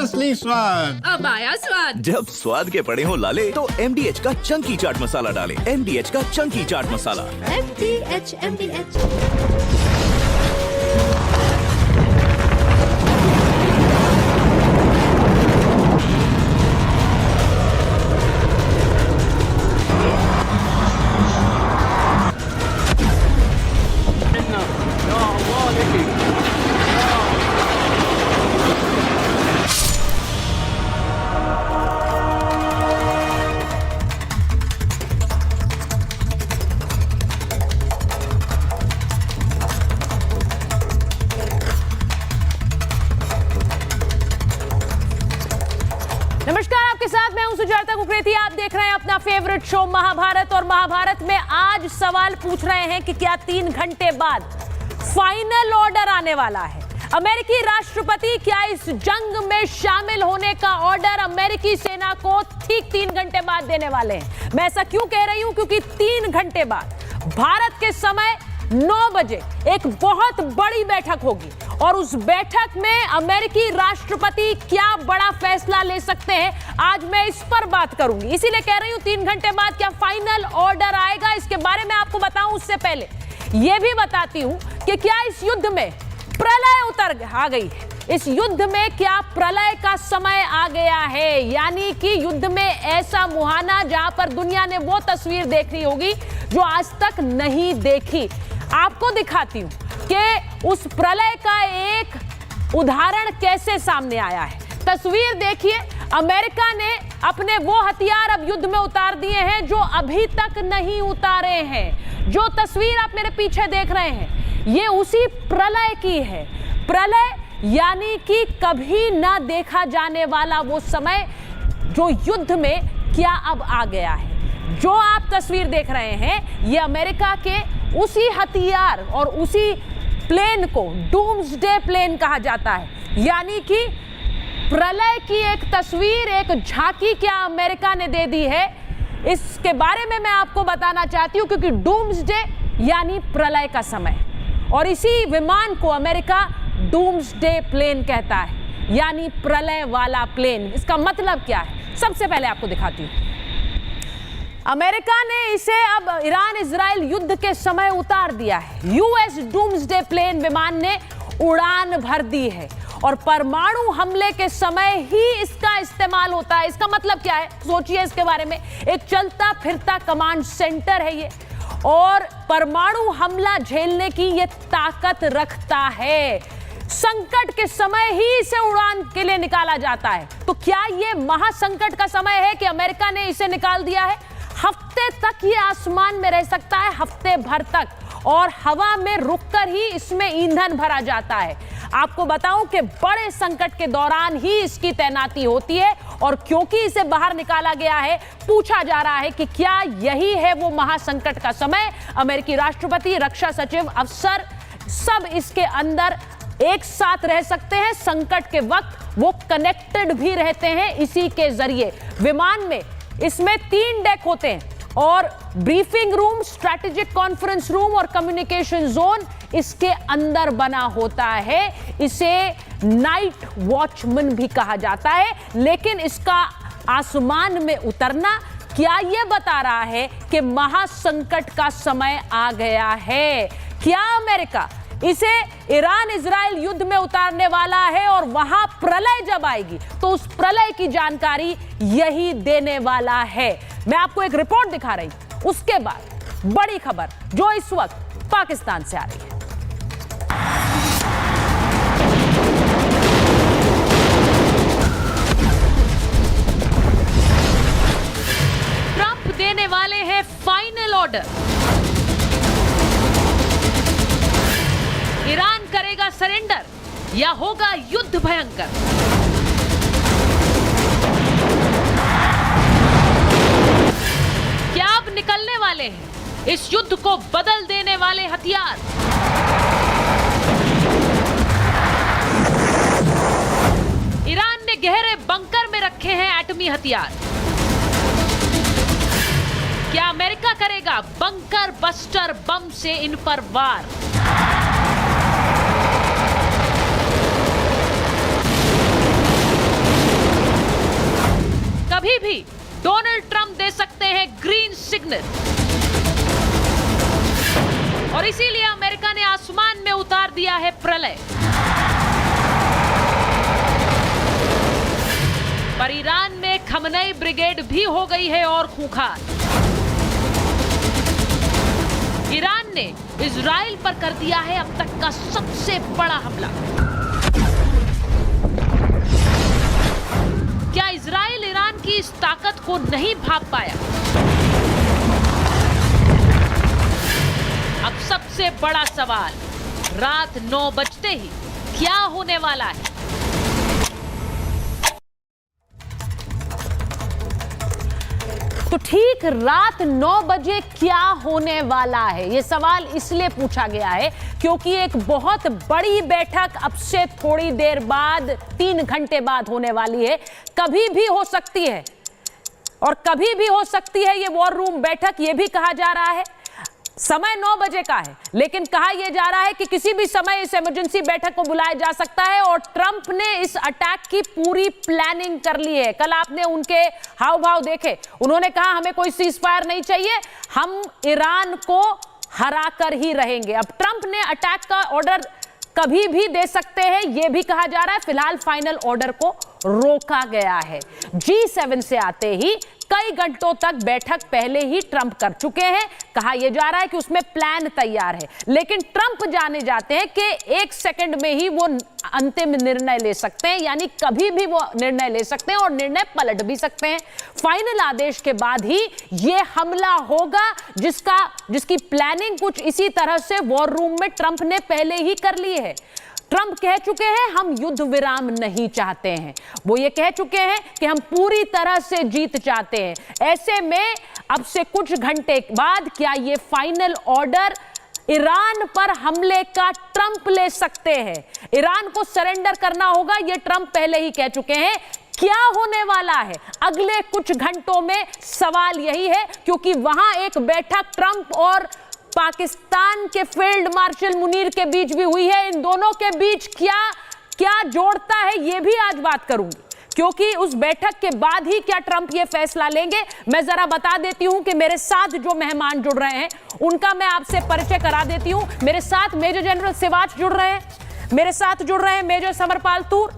असली स्वाद। अब आया स्वाद। जब स्वाद के पड़े हो लाले तो MDH का चंकी चाट मसाला डालें। MDH का चंकी चाट मसाला। MDH। नमस्कार, आपके साथ मैं हूं सुजाता कुकरेती। आप देख रहे हैं अपना फेवरेट शो महाभारत। और महाभारत में आज सवाल पूछ रहे हैं कि क्या 3 घंटे बाद फाइनल ऑर्डर आने वाला है? अमेरिकी राष्ट्रपति क्या इस जंग में शामिल होने का ऑर्डर अमेरिकी सेना को ठीक 3 घंटे बाद देने वाले हैं? मैं ऐसा क्यों कह रही हूं? क्योंकि 3 घंटे बाद भारत के समय 9 बजे एक बहुत बड़ी बैठक होगी और उस बैठक में अमेरिकी राष्ट्रपति क्या बड़ा फैसला ले सकते हैं, आज मैं इस पर बात करूंगी। इसीलिए कह रही हूं 3 घंटे बाद क्या फाइनल ऑर्डर आएगा, इसके बारे में आपको बताऊं उससे पहले यह भी बताती हूं कि क्या इस युद्ध में प्रलय आ गई है। इस युद्ध में क्या प्रलय का समय आ गया है, यानी कि युद्ध में ऐसा मुहाना जहां पर दुनिया ने वो तस्वीर देखनी होगी जो आज तक नहीं देखी। आपको दिखाती हूं कि उस प्रलय का एक उदाहरण कैसे सामने आया है। तस्वीर देखिए, अमेरिका ने अपने वो हथियार अब युद्ध में उतार दिए हैं जो अभी तक नहीं उतारे हैं। जो तस्वीर आप मेरे पीछे देख रहे हैं ये उसी प्रलय की है। प्रलय यानी कि कभी ना देखा जाने वाला वो समय जो युद्ध में क्या अब आ गया है। जो आप तस्वीर देख रहे हैं ये अमेरिका के उसी हथियार और उसी प्लेन को डूम्सडे प्लेन कहा जाता है, यानी कि प्रलय की एक तस्वीर, एक झांकी क्या अमेरिका ने दे दी है, इसके बारे में मैं आपको बताना चाहती हूं। क्योंकि डूम्सडे यानी प्रलय का समय, और इसी विमान को अमेरिका डूम्सडे प्लेन कहता है, यानी प्रलय वाला प्लेन। इसका मतलब क्या है, सबसे पहले आपको दिखाती हूं। अमेरिका ने इसे अब ईरान इजराइल युद्ध के समय उतार दिया है। यूएस डूम्सडे प्लेन विमान ने उड़ान भर दी है और परमाणु हमले के समय ही इसका इस्तेमाल होता है। इसका मतलब क्या है, सोचिए इसके बारे में। एक चलता फिरता कमांड सेंटर है ये, और परमाणु हमला झेलने की ये ताकत रखता है। संकट के समय ही इसे उड़ान के लिए निकाला जाता है। तो क्या ये महासंकट का समय है कि अमेरिका ने इसे निकाल दिया है? हफ्ते तक ये आसमान में रह सकता है, हफ्ते भर तक, और हवा में रुककर ही इसमें ईंधन भरा जाता है। आपको बताऊं कि बड़े संकट के दौरान ही इसकी तैनाती होती है, और क्योंकि इसे बाहर निकाला गया है, पूछा जा रहा है कि क्या यही है वो महासंकट का समय। अमेरिकी राष्ट्रपति, रक्षा सचिव, अफसर सब इसके अंदर एक साथ रह सकते हैं। संकट के वक्त वो कनेक्टेड भी रहते हैं इसी के जरिए। विमान में इसमें 3 डेक होते हैं और briefing room, strategic conference room और कम्युनिकेशन जोन इसके अंदर बना होता है। इसे नाइट वॉचमैन भी कहा जाता है। लेकिन इसका आसमान में उतरना क्या यह बता रहा है कि महासंकट का समय आ गया है? क्या अमेरिका इसे ईरान इजराइल युद्ध में उतारने वाला है, और वहां प्रलय जब आएगी तो उस प्रलय की जानकारी यही देने वाला है? मैं आपको एक रिपोर्ट दिखा रही हूं, उसके बाद बड़ी खबर जो इस वक्त पाकिस्तान से आ रही है। ट्रंप देने वाले हैं फाइनल ऑर्डर। ईरान करेगा सरेंडर या होगा युद्ध भयंकर? क्या अब निकलने वाले हैं इस युद्ध को बदल देने वाले हथियार? ईरान ने गहरे बंकर में रखे हैं एटमी हथियार। क्या अमेरिका करेगा बंकर बस्टर बम से इन पर वार? कभी भी डोनाल्ड ट्रंप दे सकते हैं ग्रीन सिग्नल। और इसीलिए अमेरिका ने आसमान में उतार दिया है प्रलय। पर ईरान में खमनई ब्रिगेड भी हो गई है और खूंखार। ईरान ने इजराइल पर कर दिया है अब तक का सबसे बड़ा हमला। क्या इजराइल ईरान की इस ताकत को नहीं भांप पाया? अब सबसे बड़ा सवाल, रात 9 बजते ही क्या होने वाला है? तो ठीक रात 9 बजे क्या होने वाला है, यह सवाल इसलिए पूछा गया है क्योंकि एक बहुत बड़ी बैठक अब से थोड़ी देर बाद 3 घंटे बाद होने वाली है। कभी भी हो सकती है और कभी भी हो सकती है ये वॉर रूम बैठक। यह भी कहा जा रहा है समय 9 बजे का है, लेकिन कहा यह जा रहा है कि किसी भी समय इस इमरजेंसी बैठक को बुलाया जा सकता है। और ट्रंप ने इस अटैक की पूरी प्लानिंग कर ली है। कल आपने उनके हाव भाव देखे, उन्होंने कहा हमें कोई सीजफायर नहीं चाहिए, हम ईरान को हरा कर ही रहेंगे। अब ट्रंप ने अटैक का ऑर्डर कभी भी दे सकते हैं, यह भी कहा जा रहा है। फिलहाल फाइनल ऑर्डर को रोका गया है। G7 से आते ही कई घंटों तक बैठक पहले ही ट्रंप कर चुके हैं। कहा यह जा रहा है कि उसमें प्लान तैयार है, लेकिन ट्रंप जाने जाते हैं कि 1 सेकंड में ही वो अंतिम निर्णय ले सकते हैं, यानी कभी भी वो निर्णय ले सकते हैं और निर्णय पलट भी सकते हैं। फाइनल आदेश के बाद ही यह हमला होगा, जिसकी प्लानिंग कुछ इसी तरह से वॉर रूम में ट्रंप ने पहले ही कर ली है। ट्रंप कह चुके हैं हम युद्ध विराम नहीं चाहते हैं। वो ये कह चुके हैं कि हम पूरी तरह से जीत चाहते हैं। ऐसे में अब से कुछ घंटे बाद क्या ये फाइनल ऑर्डर ईरान पर हमले का ट्रंप ले सकते हैं? ईरान को सरेंडर करना होगा, ये ट्रंप पहले ही कह चुके हैं। क्या होने वाला है अगले कुछ घंटों में, सवाल यही है, क्योंकि वहां एक बैठक ट्रंप और पाकिस्तान के फील्ड मार्शल मुनीर के बीच भी हुई है। इन दोनों के बीच क्या जोड़ता है, यह भी आज बात करूंगी, क्योंकि उस बैठक के बाद ही क्या ट्रंप यह फैसला लेंगे। मैं जरा बता देती हूं कि मेरे साथ जो मेहमान जुड़ रहे हैं उनका मैं आपसे परिचय करा देती हूं। मेरे साथ मेजर जनरल सिवाच जुड़ रहे हैं, मेरे साथ जुड़ रहे हैं मेजर समरपाल तूर,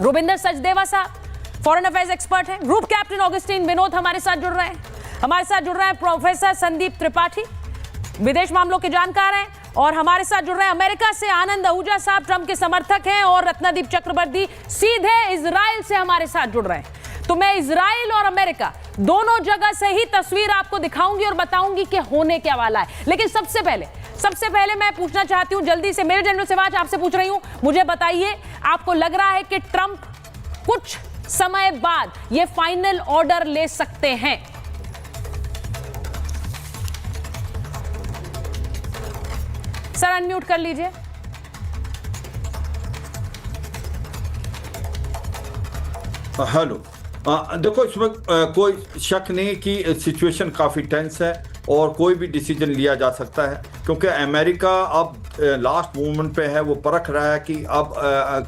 रुबिंदर सचदेवा साहब फॉरेन अफेयर्स एक्सपर्ट हैं, ग्रुप कैप्टन ऑगस्टीन विनोद हमारे साथ जुड़ रहे हैं, हमारे साथ जुड़ रहे हैं प्रोफेसर संदीप त्रिपाठी, विदेश मामलों के जानकार हैं, और हमारे साथ जुड़ रहे हैं अमेरिका से आनंद आहूजा साहब, ट्रंप के समर्थक हैं, और रत्नदीप चक्रवर्ती सीधे इजराइल से हमारे साथ जुड़ रहे हैं। तो मैं इजराइल और अमेरिका दोनों जगह से ही तस्वीर आपको दिखाऊंगी और बताऊंगी कि होने क्या वाला है। लेकिन सबसे पहले मैं पूछना चाहती हूं जल्दी से, मेजर जनरल सिवाच आपसे पूछ रही हूं, मुझे बताइए आपको लग रहा है कि ट्रंप कुछ समय बाद ये फाइनल ऑर्डर ले सकते हैं? सर अनम्यूट कर लीजिए। हेलो, देखो इसमें कोई शक नहीं कि सिचुएशन काफ़ी टेंस है और कोई भी डिसीजन लिया जा सकता है, क्योंकि अमेरिका अब लास्ट मोमेंट पे है, वो परख रहा है कि अब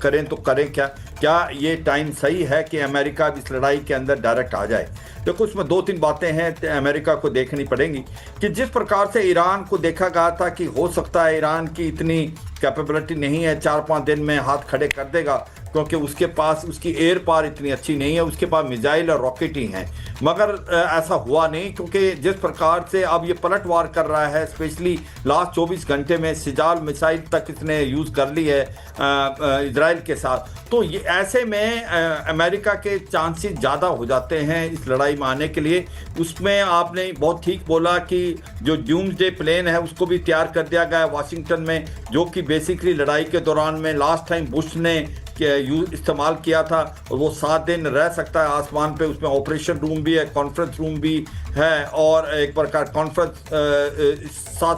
करें तो करें क्या ये टाइम सही है कि अमेरिका इस लड़ाई के अंदर डायरेक्ट आ जाए। देखो इसमें 2-3 बातें हैं अमेरिका को देखनी पड़ेंगी कि जिस प्रकार से ईरान को देखा गया था कि हो सकता है ईरान की इतनी कैपेबिलिटी नहीं है 4-5 दिन में हाथ खड़े कर देगा, क्योंकि उसके पास उसकी एयर पावर इतनी अच्छी नहीं है, उसके पास मिसाइल और रॉकेट ही हैं। मगर ऐसा हुआ नहीं, क्योंकि जिस प्रकार से अब ये पलटवार कर रहा है, स्पेशली लास्ट 24 घंटे में सिजाल मिसाइल तक इसने यूज़ कर ली है इजराइल के साथ, तो ये ऐसे में अमेरिका के चांसेस ज़्यादा हो जाते हैं इस लड़ाई में आने के लिए। उसमें आपने बहुत ठीक बोला कि जो डूम्सडे प्लान है उसको भी तैयार कर दिया गया है वाशिंगटन में, जो कि बेसिकली लड़ाई के दौरान में लास्ट टाइम बुश ने इस्तेमाल किया था, और वो 7 दिन रह सकता है आसमान पे। उसमें ऑपरेशन रूम भी है, कॉन्फ्रेंस रूम भी है, और एक प्रकार कॉन्फ्रेंस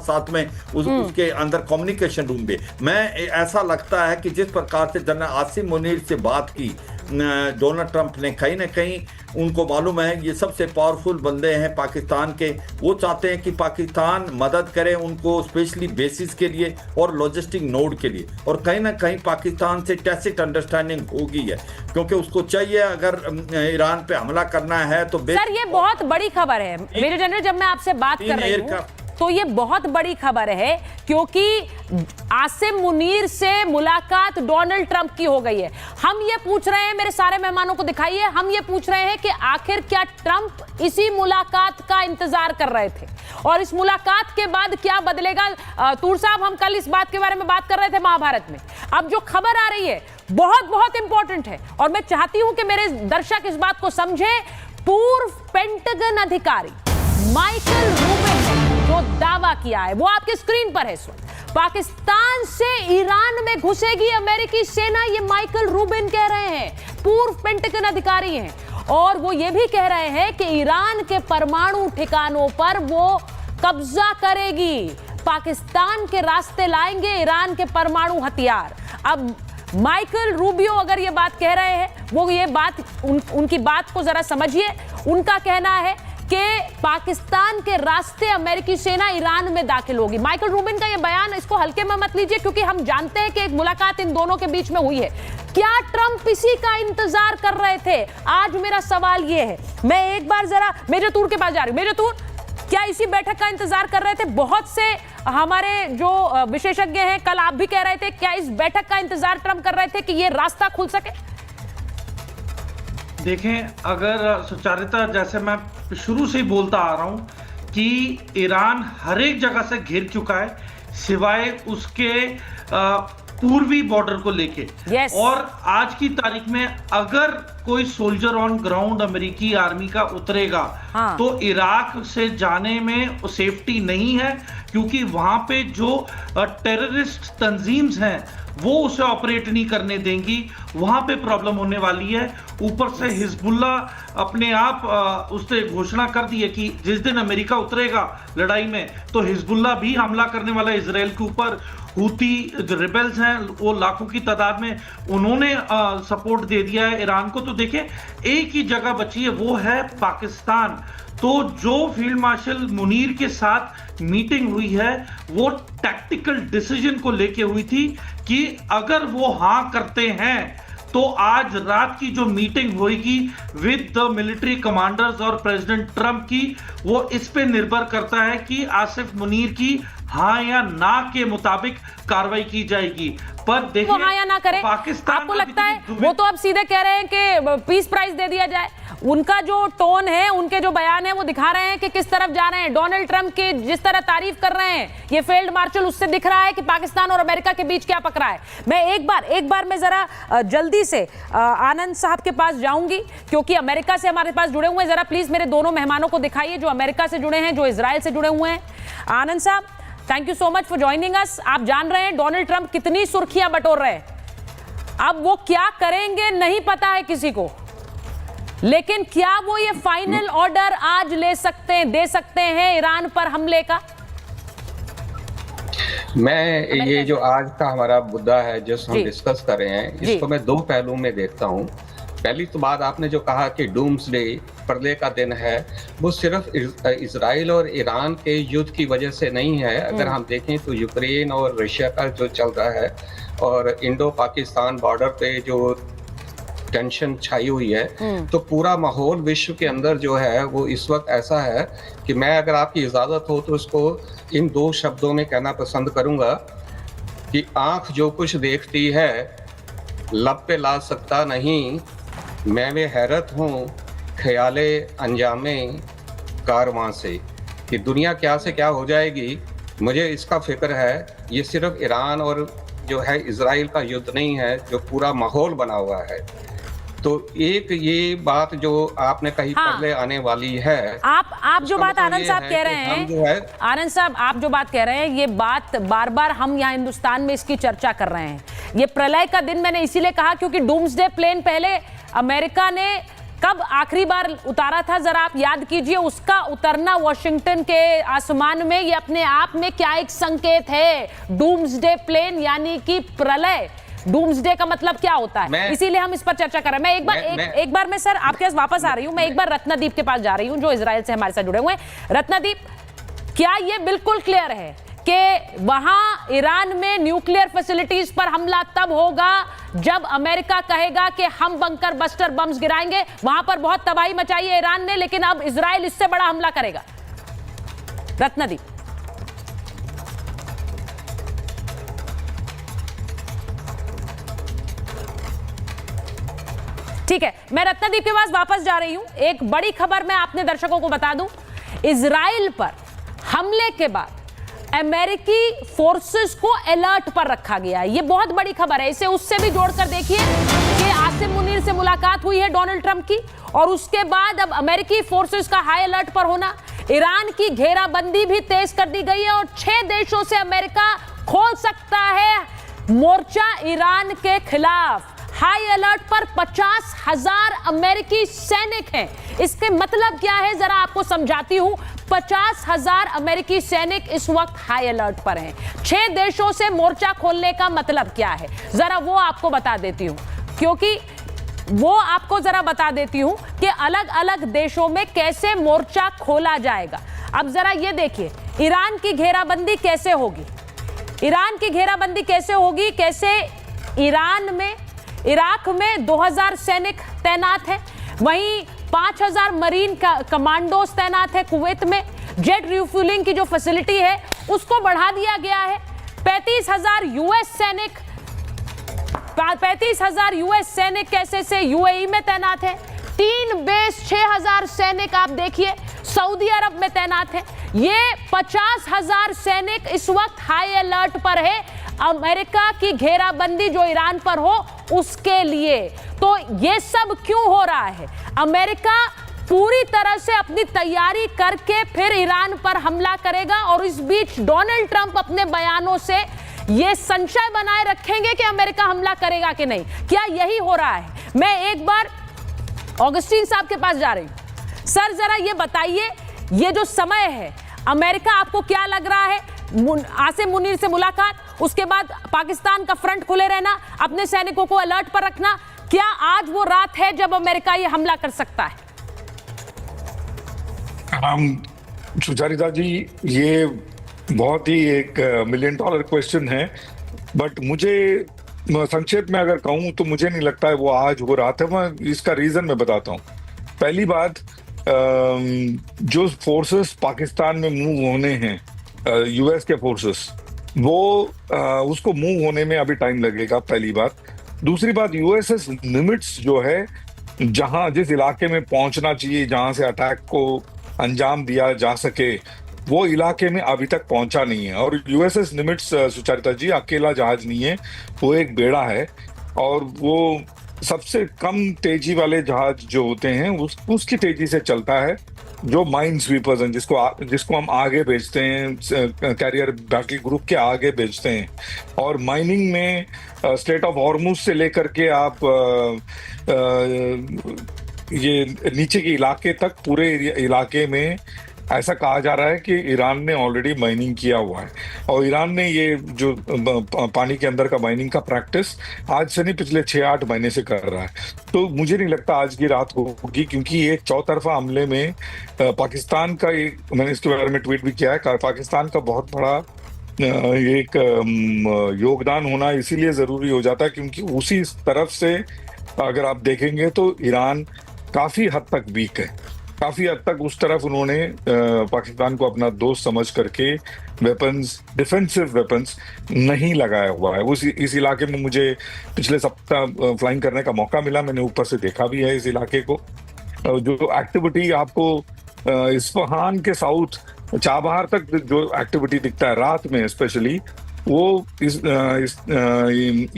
साथ में उसके अंदर कम्युनिकेशन रूम भी। मैं ऐसा लगता है कि जिस प्रकार से जनरल आसिम मुनीर से बात की डोनाल्ड ट्रंप ने, कहीं ना कहीं उनको मालूम है ये सबसे पावरफुल बंदे हैं पाकिस्तान के। वो चाहते हैं कि पाकिस्तान मदद करे उनको स्पेशली बेसिस के लिए और लॉजिस्टिक नोड के लिए, और कहीं ना कहीं पाकिस्तान से टैसिट अंडरस्टैंडिंग हो गई है, क्योंकि उसको चाहिए अगर ईरान पे हमला करना है तो सर ये बहुत बड़ी खबर है मेजर जनरल, जब मैं आपसे बात कर रही हूँ तो ये बहुत बड़ी खबर है, क्योंकि आसिम मुनीर से मुलाकात डोनाल्ड ट्रंप की हो गई है। हम ये पूछ रहे हैं, मेरे सारे मेहमानों को दिखाइए, हम ये पूछ रहे हैं कि आखिर क्या ट्रंप इसी मुलाकात का इंतजार कर रहे थे और इस मुलाकात के बाद क्या बदलेगा? तूर साहब, हम कल इस बात के बारे में बात कर रहे थे महाभारत में। अब जो खबर आ रही है बहुत बहुत इंपॉर्टेंट है और मैं चाहती हूं कि मेरे दर्शक इस बात को समझे। पूर्व पेंटागन अधिकारी माइकल रूबिन ने जो दावा किया है वो आपके स्क्रीन पर है इस वक्त। पाकिस्तान से ईरान में घुसेगी अमेरिकी सेना, ये माइकल रूबिन कह रहे हैं, पूर्व पेंटागन अधिकारी हैं, और वो ये भी कह रहे हैं कि ईरान के परमाणु ठिकानों पर वो कब्जा करेगी, पाकिस्तान के रास्ते लाएंगे ईरान के परमाणु हथियार। अब माइकल रूबियो अगर ये बात कह रहे हैं, वो ये बात उनकी बात को जरा समझिए। उनका कहना है कि पाकिस्तान के रास्ते अमेरिकी सेना ईरान में दाखिल होगी। माइकल रूबिन का ये बयान, इसको हल्के में मत लीजिए, क्योंकि हम जानते हैं कि एक मुलाकात इन दोनों के बीच में हुई है। क्या ट्रंप इसी का इंतजार कर रहे थे? आज मेरा सवाल ये है। मैं एक बार जरा मेजर तूर के पास जा रही हूं। मेजर तूर, क्या इसी बैठक का इंतजार कर रहे थे? बहुत से हमारे जो विशेषज्ञ हैं, कल आप भी कह रहे थे, क्या इस बैठक का इंतजार ट्रंप कर रहे थे कि ये रास्ता खुल सके? देखें, अगर सुचारिता, जैसे मैं शुरू से ही बोलता आ रहा हूं कि ईरान हर एक जगह से घिर चुका है सिवाय उसके पूर्वी बॉर्डर को लेके। yes. और आज की तारीख में अगर कोई सोल्जर ऑन ग्राउंड अमेरिकी आर्मी का उतरेगा तो इराक से जाने में सेफ्टी नहीं है, क्योंकि वहां पे जो टेररिस्ट तंजीम्स हैं वो उसे ऑपरेट नहीं करने देंगी, वहां पे प्रॉब्लम होने वाली है। ऊपर से हिजबुल्ला अपने आप उसने घोषणा कर दी है कि जिस दिन अमेरिका उतरेगा लड़ाई में तो हिजबुल्ला भी हमला करने वाला है इजराइल के ऊपर। हूती जो रिबेल्स हैं वो लाखों की तादाद में, उन्होंने सपोर्ट दे दिया है ईरान को। तो देखें, एक ही जगह बची है, वो है पाकिस्तान। तो जो फील्ड मार्शल मुनीर के साथ मीटिंग हुई है वो टैक्टिकल डिसीजन को लेके हुई थी कि अगर वो हाँ करते हैं तो आज रात की जो मीटिंग होगी विद द मिलिट्री कमांडर्स और प्रेसिडेंट ट्रंप की, वो इस पे निर्भर करता है कि आसिफ मुनीर की हाँ या ना के मुताबिक कार्रवाई की जाएगी। पर देखिए, वो हाँ या ना करें, आपको लगता है वो तो अब सीधे कह रहे हैं कि पीस प्राइज दे दिया जाए। उनका जो टोन है, उनके जो बयान है, वो दिखा रहे हैं कि किस तरफ जा रहे हैं। डोनाल्ड ट्रंप की जिस तरह तारीफ कर रहे हैं ये फील्ड मार्शल, उससे दिख रहा है कि पाकिस्तान और अमेरिका के बीच क्या पकड़ा है। मैं एक बार मैं जरा जल्दी से आनंद साहब के पास जाऊंगी, क्योंकि अमेरिका से हमारे पास जुड़े हुए हैं। जरा प्लीज मेरे दोनों मेहमानों को दिखाइए जो अमेरिका से जुड़े हैं, जो इजराइल से जुड़े हुए हैं। आनंद साहब, thank you so much for joining us. आप जान रहे हैं डोनाल्ड ट्रंप कितनी सुर्खियां बटोर रहे हैं। अब वो क्या करेंगे नहीं पता है किसी को, लेकिन क्या वो ये फाइनल ऑर्डर आज दे सकते हैं ईरान पर हमले का? मैं ये जो आज का हमारा मुद्दा है जिस हम डिस्कस कर रहे हैं, इसको मैं दो पहलुओं में देखता हूँ। पहली तो बात आपने जो कहा कि डूम्सडे पर्दे का दिन है, वो सिर्फ इजराइल और ईरान के युद्ध की वजह से नहीं है। अगर हम देखें तो यूक्रेन और रशिया का जो चल रहा है और इंडो पाकिस्तान बॉर्डर पे जो टेंशन छाई हुई है, तो पूरा माहौल विश्व के अंदर जो है वो इस वक्त ऐसा है कि मैं अगर आपकी इजाज़त हो तो इसको इन दो शब्दों में कहना पसंद करूंगा कि आंख जो कुछ देखती है लब पे ला सकता नहीं, मैं वे हैरत हूँ ख्याले अंजामे कारवां से, कि दुनिया क्या से क्या हो जाएगी मुझे इसका फिक्र है। ये सिर्फ ईरान और जो है इजराइल का युद्ध नहीं है, जो पूरा माहौल बना हुआ है। तो एक ये बात जो आपने कही पहले आने वाली है, आप जो बात आनंद साहब कह रहे हैं, आनंद साहब आप जो बात कह रहे हैं, ये बात बार बार हम यहाँ हिंदुस्तान में इसकी चर्चा कर रहे हैं। ये प्रलय का दिन मैंने इसीलिए कहा क्योंकि डूम्सडे प्लेन पहले अमेरिका ने कब आखिरी बार उतारा था, जरा आप याद कीजिए। उसका उतरना वॉशिंगटन के आसमान में, ये अपने आप में क्या एक संकेत है। डूम्सडे प्लेन यानी कि प्रलय, डूम्सडे का मतलब क्या होता है, इसीलिए हम इस पर चर्चा कर रहे हैं। एक बार मैं सर आपके पास वापस आ रही हूं, मैं एक बार रत्नदीप के पास जा रही हूं जो इजराइल से हमारे साथ जुड़े हुए हैं। रत्नदीप, क्या यह बिल्कुल क्लियर है कि वहां ईरान में न्यूक्लियर फैसिलिटीज पर हमला तब होगा जब अमेरिका कहेगा कि हम बंकर बस्टर बम्स गिराएंगे? वहां पर बहुत तबाही मचाई है ईरान ने, लेकिन अब इजराइल इससे बड़ा हमला करेगा। रत्नदीप, ठीक है, मैं रत्नदीप के पास वापस जा रही हूं। एक बड़ी खबर मैं आपने दर्शकों को बता दूं, इजराइल पर हमले के बाद अमेरिकी फोर्सेस को अलर्ट पर रखा गया है। यह बहुत बड़ी खबर है। इसे उससे भी जोड़कर देखिए कि आसिम मुनीर से मुलाकात हुई है डोनाल्ड ट्रंप की, और उसके बाद अब अमेरिकी फोर्सेस का हाई अलर्ट पर होना, ईरान की घेराबंदी भी तेज कर दी गई है और 6 देशों से अमेरिका खोल सकता है मोर्चा ईरान के खिलाफ। हाई अलर्ट पर 50,000 अमेरिकी सैनिक हैं। इसके मतलब क्या है जरा आपको समझाती हूं। 50,000 अमेरिकी सैनिक इस वक्त हाई अलर्ट पर हैं। 6 देशों से मोर्चा खोलने का मतलब क्या है जरा वो आपको बता देती हूं, क्योंकि वो आपको जरा बता देती हूं कि अलग अलग देशों में कैसे मोर्चा खोला जाएगा। अब जरा ये देखिए ईरान की घेराबंदी कैसे होगी। ईरान की घेराबंदी कैसे होगी, कैसे ईरान में, इराक में 2000 सैनिक तैनात हैं, वहीं 5000 मरीन कमांडोज तैनात है। कुवैत में जेट रिफ्यूलिंग की जो फैसिलिटी है उसको बढ़ा दिया गया है। 35,000 यूएस सैनिक कैसे से यूएई में तैनात है। 3 बेस 6,000 सैनिक आप देखिए सऊदी अरब में तैनात है। ये 50,000 सैनिक इस वक्त हाई अलर्ट पर है अमेरिका की घेराबंदी जो ईरान पर हो उसके लिए। तो ये सब क्यों हो रहा है? अमेरिका पूरी तरह से अपनी तैयारी करके फिर ईरान पर हमला करेगा, और इस बीच डोनाल्ड ट्रंप अपने बयानों से ये संशय बनाए रखेंगे कि अमेरिका हमला करेगा कि नहीं। क्या यही हो रहा है? मैं एक बार ऑगस्टीन साहब के पास जा रही हूं। सर जरा ये बताइए, ये जो समय है अमेरिका आपको क्या लग रहा है? आसिम मुनीर से मुलाकात, उसके बाद पाकिस्तान का फ्रंट खुले रहना, अपने सैनिकों को अलर्ट पर रखना, क्या आज वो रात है जब अमेरिका ये हमला कर सकता है? सुचारिता जी, ये बहुत ही एक $1 मिलियन क्वेश्चन है, बट मुझे संक्षेप में अगर कहूं तो मुझे नहीं लगता है वो आज वो रात है। मैं इसका रीजन मैं बताता हूं। पहली बात, जो फोर्सेस पाकिस्तान में मूव होने हैं, यूएस के फोर्सेस, वो उसको मूव होने में अभी टाइम लगेगा, पहली बात। दूसरी बात, यूएसएस लिमिट्स जो है, जहां जिस इलाके में पहुंचना चाहिए, जहां से अटैक को अंजाम दिया जा सके, वो इलाके में अभी तक पहुंचा नहीं है। और यूएसएस लिमिट्स, सुचारिता जी, अकेला जहाज नहीं है, वो एक बेड़ा है, और वो सबसे कम तेजी वाले जहाज जो होते हैं उसकी तेजी से चलता है। जो माइन स्वीपर्स हैं, जिसको हम आगे भेजते हैं, कैरियर बाकी ग्रुप के आगे भेजते हैं। और माइनिंग में स्ट्रेट ऑफ हॉर्मुज से लेकर के आप ये नीचे के इलाके तक, पूरे इलाके में ऐसा कहा जा रहा है कि ईरान ने ऑलरेडी माइनिंग किया हुआ है। और ईरान ने ये जो पानी के अंदर का माइनिंग का प्रैक्टिस आज से नहीं, पिछले 6-8 महीने से कर रहा है। तो मुझे नहीं लगता आज की रात होगी, क्योंकि ये चौतरफा हमले में पाकिस्तान का एक, मैंने इसके बारे में ट्वीट भी किया है, पाकिस्तान का बहुत बड़ा एक योगदान होना इसीलिए जरूरी हो जाता है क्योंकि उसी तरफ से अगर आप देखेंगे तो ईरान काफी हद तक वीक है। काफी हद तक उस तरफ उन्होंने पाकिस्तान को अपना दोस्त समझ करके वेपन्स, डिफेंसिव वेपन्स नहीं लगाया हुआ है। इस इलाके में मुझे पिछले सप्ताह फ्लाइंग करने का मौका मिला, मैंने ऊपर से देखा भी है इस इलाके को। जो एक्टिविटी आपको इस्फहान के साउथ चाबहार तक जो एक्टिविटी दिखता है रात में स्पेशली, वो इस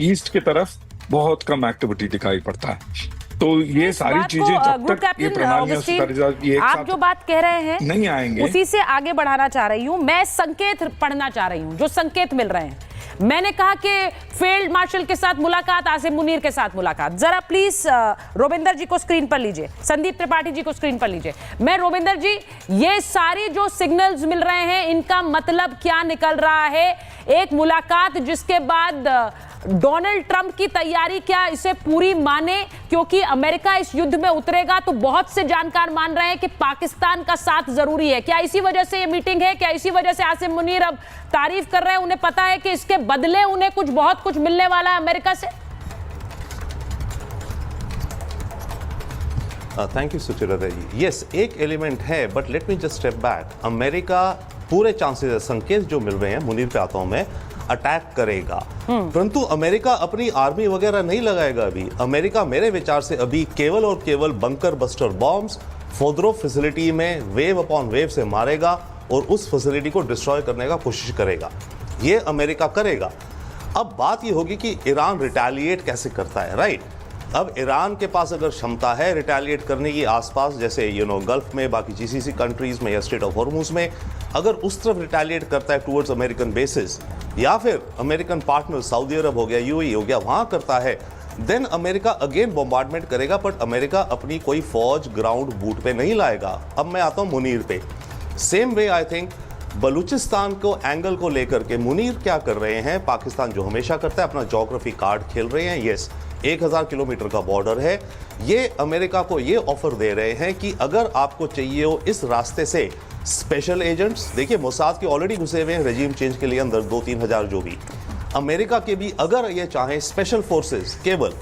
ईस्ट की तरफ बहुत कम एक्टिविटी दिखाई पड़ता है। तो ये सारी चीजें जब तक ये प्रणालियां आप जो बात कह रहे हैं नहीं आएंगे, उसी से आगे बढ़ाना चाह रही हूं। मैं संकेत पढ़ना चाह रही हूं, जो संकेत मिल रहे हैं। मैंने कहा कि फील्ड मार्शल के साथ मुलाकात, आसिम मुनीर के साथ मुलाकात। जरा प्लीज रोबिंदर जी को स्क्रीन पर लीजिए, संदीप त्रिपाठी जी को स्क्रीन पर लीजिए। मैं रोबिंदर जी, ये सारी जो सिग्नल्स मिल रहे हैं, इनका मतलब क्या निकल रहा है? एक मुलाकात जिसके बाद डोनाल्ड ट्रंप की तैयारी क्या इसे पूरी माने, क्योंकि अमेरिका इस युद्ध में उतरेगा तो बहुत से जानकार मान रहे हैं कि पाकिस्तान का साथ जरूरी है। क्या इसी वजह से ये मीटिंग है? क्या इसी वजह से आसिम मुनीर अब तारीफ कर रहे हैं? उन्हें पता है कि इसके बदले उन्हें बहुत कुछ मिलने वाला है अमेरिका से। Thank you Suchita ji. Yes, एक एलिमेंट है, but let me just step back. America पूरे चांसेस, संकेत जो मिल रहे हैं, मुनीर पे आता हूं मैं, अटैक करेगा, परंतु अमेरिका अपनी आर्मी वगैरह नहीं लगाएगा। अभी अमेरिका मेरे विचार से अभी केवल और केवल bunker buster bombs Fordow facility में वेव अपॉन वेव से मारेगा और उस फैसिलिटी को डिस्ट्रॉय करने का कोशिश करेगा। ये अमेरिका करेगा। अब बात ये होगी कि ईरान रिटेलिएट कैसे करता है, राइट? अब ईरान के पास अगर क्षमता है रिटेलिएट करने की आसपास, जैसे गल्फ में, बाकी जीसीसी कंट्रीज में या स्ट्रेट ऑफ हॉर्मुज में, अगर उस तरफ रिटेलिएट करता है टुवर्ड्स अमेरिकन बेसिस, या फिर अमेरिकन पार्टनर सऊदी अरब हो गया, यूएई हो गया, वहां करता है, देन अमेरिका अगेन बॉम्बार्डमेंट करेगा। बट अमेरिका अपनी कोई फौज ग्राउंड बूट पे नहीं लाएगा। अब मैं आता हूं मुनीर पे। Same way I think Balochistan को एंगल को लेकर के मुनीर क्या कर रहे हैं, पाकिस्तान जो हमेशा करता है, अपना ज्योग्राफी कार्ड खेल रहे हैं। यस, 1000 किलोमीटर का बॉर्डर है। ये अमेरिका को ये ऑफर दे रहे हैं कि अगर आपको चाहिए हो इस रास्ते से स्पेशल एजेंट्स, देखिए मोसाद के ऑलरेडी घुसे हुए हैं रेजिम चेंज के लिए अंदर 2-3 हज़ार, जो भी अमेरिका के भी अगर ये चाहें स्पेशल फोर्सेस केवल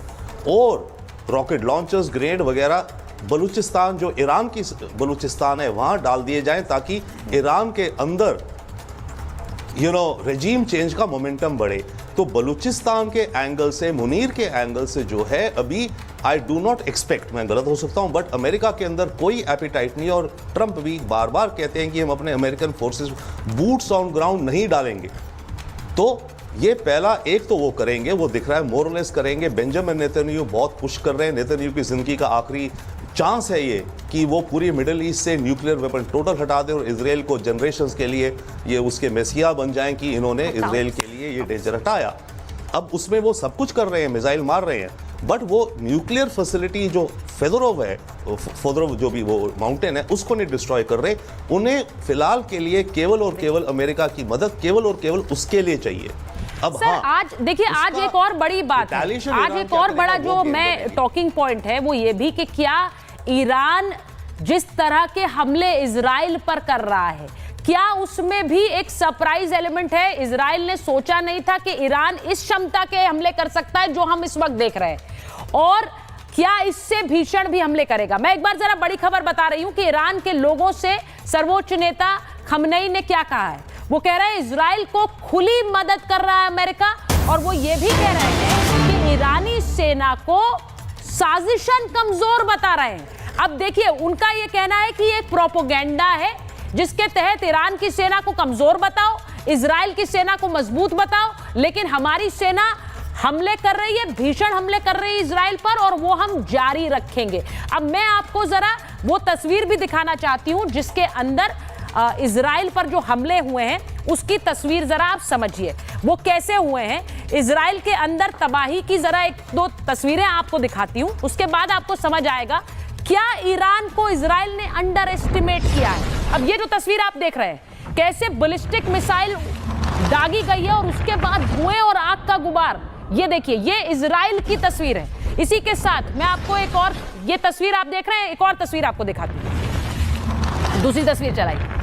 और रॉकेट लॉन्चर्स, ग्रेनेड वगैरह, बलूचिस्तान जो ईरान की बलूचिस्तान है वहां डाल दिए जाएं, ताकि ईरान के अंदर रेजिम चेंज का मोमेंटम बढ़े। तो बलूचिस्तान के एंगल से, मुनीर के एंगल से जो है, अभी आई डू नॉट एक्सपेक्ट, मैं गलत हो सकता हूं, बट अमेरिका के अंदर कोई एपिटाइट नहीं। और ट्रंप भी बार बार कहते हैं कि हम अपने American forces boots on ground नहीं डालेंगे। तो ये पहला एक तो वो करेंगे, वो दिख रहा है मोरलेस करेंगे। बेंजामिन नेतन्याहू बहुत पुश कर रहे हैं। नेतन्याहू की जिंदगी का आखिरी चांस है ये कि वो पूरी मिडिल ईस्ट से न्यूक्लियर वेपन टोटल हटा दें और इसराइल को जनरेशंस के लिए ये उसके मेसिया बन जाएं कि इन्होंने इसराइल के लिए ये डेंजर हटाया। अब उसमें वो सब कुछ कर रहे हैं, मिसाइल मार रहे हैं, बट वो न्यूक्लियर फैसिलिटी जो फोदरोव जो भी वो माउंटेन है, उसको नहीं डिस्ट्रॉय कर रहे। उन्हें फिलहाल के लिए केवल और केवल अमेरिका की मदद केवल और केवल उसके लिए चाहिए। अब सर, आज देखिए, आज एक और बड़ी बात है, आज एक और बड़ा जो मैं टॉकिंग पॉइंट है वो ये भी कि क्या ईरान जिस तरह के हमले इजराइल पर कर रहा है, क्या उसमें भी एक सरप्राइज एलिमेंट है? इजराइल ने सोचा नहीं था कि ईरान इस क्षमता के हमले कर सकता है जो हम इस वक्त देख रहे हैं, और क्या इससे भीषण भी हमले करेगा? मैं एक बार जरा बड़ी खबर बता रही हूं कि ईरान के लोगों से सर्वोच्च नेता खमनेई ने क्या कहा है। वो कह रहे हैं इजराइल को खुली मदद कर रहा है अमेरिका, और वो ये भी कह रहे हैं कि ईरानी सेना को साजिशन कमजोर बता रहे हैं। अब देखिए, उनका ये कहना है कि एक प्रोपोगेंडा है जिसके तहत ईरान की सेना को कमजोर बताओ, इजराइल की सेना को मजबूत बताओ, लेकिन हमारी सेना हमले कर रही है, भीषण हमले कर रही है इजराइल पर, और वो हम जारी रखेंगे। अब मैं आपको जरा वो तस्वीर भी दिखाना चाहती हूं जिसके अंदर इजराइल पर जो हमले हुए हैं उसकी तस्वीर जरा आप समझिए वो कैसे हुए हैं। इजराइल के अंदर तबाही की जरा 1-2 तस्वीरें आपको दिखाती हूं, उसके बाद आपको समझ आएगा क्या ईरान को इजराइल ने अंडर एस्टिमेट किया है। अब ये जो तस्वीर आप देख रहे हैं, कैसे बैलिस्टिक मिसाइल दागी गई है और उसके बाद धुएं और आग का गुबार, ये देखिए, ये इजराइल की तस्वीर है। इसी के साथ मैं आपको एक और, ये तस्वीर आप देख रहे हैं, एक और तस्वीर आपको दिखाती हूं, दूसरी तस्वीर चलाइए।